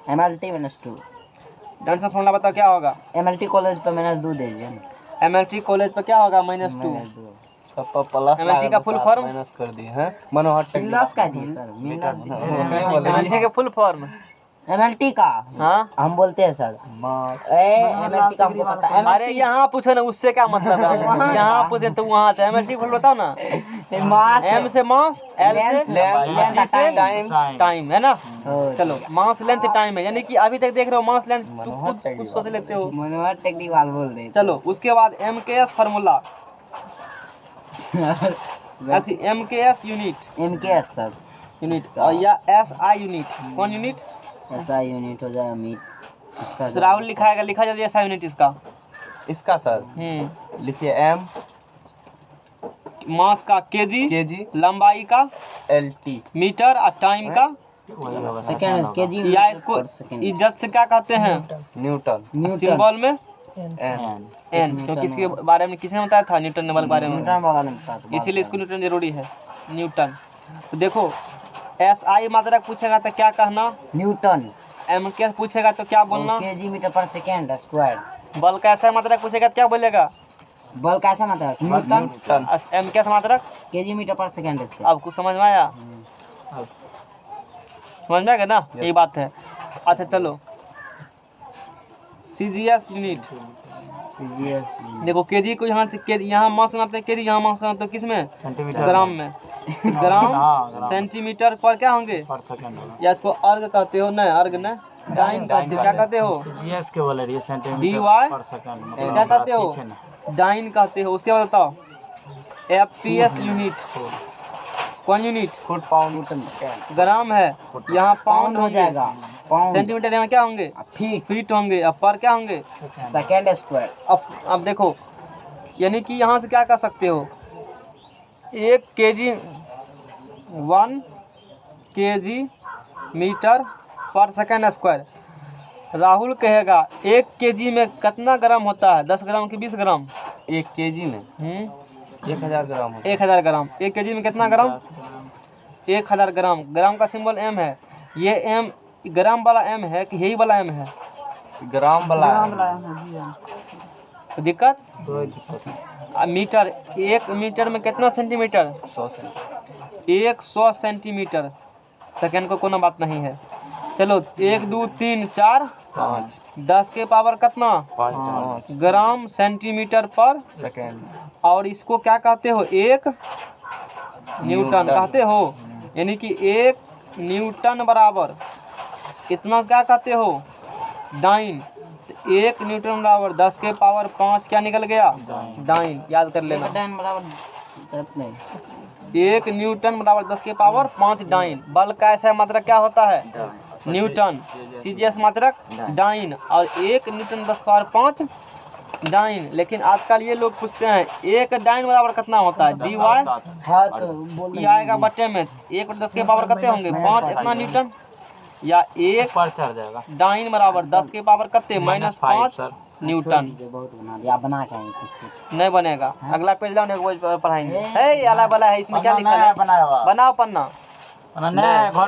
एमएलटी -2 डायमेंशनल फार्मूला बताओ क्या होगा। एमएलटी कॉलेज पे -2 दे दिया ना। एमएलटी कॉलेज पे क्या होगा, -2। प्लस MLT का full form? माइनस कर दिए हैं, मनोहर मिनस का दिए सर, मिनस एमएलटी के फुल फॉर्म, एमएलटी का हाँ। हम बोलते हैं सर एमएलटी का हमको पता है। अरे यहाँ पूछो ना, उससे क्या मतलब है, हम यहाँ पूछे तो वहाँ से। एमएलटी फुल बताओ ना। मास एम से मास, एल से लेंथ, टी से टाइम। टाइम है ना। हो, चलो मास लेंथ टाइम है, यानी कि अभी तक देख रहे हो मास लेंथ, कुछ सोच लेते हो। मनोहर टेक्निक वाल बोल रहे चलो उसके बाद एम के एस फार्मूला, एम के S unit, MKS sir unit, और या एस आई यूनिट, कौन यूनिट, ऐसा यूनिट हो जाए मीट इसका राहुल लिखाएगा, लिखा जल्दी एस आई यूनिट इसका। इसका सर लिखिए M मास का केजी, kg लंबाई का LT मीटर और टाइम का, वही होगा सर। सेकंड केजी या इसको इज्जत से क्या कहते हैं, न्यूटन न्यूटन सिंबल में N एन। तो किसके बारे में किसने बताया था, न्यूटन ने बारे में, न्यूटन वाला नहीं पता था। इसीलिए इसको न्यूटन जरूरी है, न्यूटन। तो देखो एस आई मात्रक पूछेगा तो क्या कहना, न्यूटन एम के पूछेगा तो क्या बोलना, केजी मीटर पर सेकंड स्क्वायर। बल का ऐसा मात्रक पूछेगा तो क्या बोलेगा, बल कैसा मतलब न्यूटन एम के मात्रक। केजी मीटर पर सेकंड स्क्वायर। अब कुछ समझ में आया, समझ में आएगा ना, यही बात है। अच्छा चलो सीजीएस यूनिट, देखो केजी को यहाँ से यहाँ मास नापते हैं, केजी यहाँ मास नापते हैं, किस में, सेंटीमीटर ग्राम में। ग्राम हाँ, ग्राम। सेंटीमीटर पर क्या होंगे, पर सेकंड होगा। या इसको अर्ग कहते हो, न अर्ग न टाइम कहते हो, क्या कहते हो, सीजीएस के बोले रही सेंटीमीटर DY पर सेकंड, क्या कहते हो, पीछे ना। डाइन कहते हो। उसके बाद बताओ एफपीएस यूनिट, कौन यूनिट, फुट पाउंड ग्राम है, यहाँ पाउंड पाउंड हो होंगे, जाएगा पाउंड सेंटीमीटर यहाँ क्या होंगे, फीट फीट होंगे, अब पर क्या होंगे, सेकंड स्क्वायर। अब देखो यानी कि यहाँ से क्या कर सकते हो, 1 kg 1 kg मीटर पर सेकंड स्क्वायर। राहुल कहेगा 1 kg में कितना ग्राम होता है, 10 ग्राम की 20 ग्राम, 1 kg में 1000 ग्राम होता 1000 ग्राम। 1 kg में कितना ग्राम, 1000 ग्राम। ग्राम का सिंबल एम है, ये एम ग्राम वाला एम है कि यही वाला एम है, है। ग्राम वाला तो दिक्कत। कोई दिक्कत नहीं। मीटर, 1 मीटर में कितना सेंटीमीटर, 100 से 100 सेंटीमीटर। सेकंड को कोनो बात नहीं है। चलो 1 2 3 4 10 के पावर कितना ग्राम सेंटीमीटर पर सेकेंड। और इसको क्या कहते हो 1 न्यूटन कहते हो। यानी कि 1 न्यूटन बराबर इतना क्या कहते हो डाइन। 1 न्यूटन बराबर 10 के पावर 5 क्या निकल गया डाइन। याद कर लेना। डाइन बराबर नहीं 1 न्यूटन बराबर 10 के पावर 5 डाइन। बल का ऐसा मात्रक क्या होता है न्यूटन। सीजीएस मात्रक डाइन। और 1 न्यूटन 10 के पावर 5 डाइन। लेकिन आजकल ये लोग पूछते हैं 1 डाइन बराबर कितना होता है dy। हाँ तो बोल ये आएगा बटे में 1 10 के पावर कितने होंगे 5 इतना न्यूटन। या 1 पर चढ़ जाएगा। डाइन बराबर 10 के पावर कितने -5 सर। न्यूटन। बहुत बना दिया, आप बना के आएंगे कुछ नहीं बनेगा। अगला पेज लाओ नहीं पढ़ाएंगे। है अला बला है इसमें क्या लिखा है बनाया हुआ बनाओ पन्ना। नहीं घर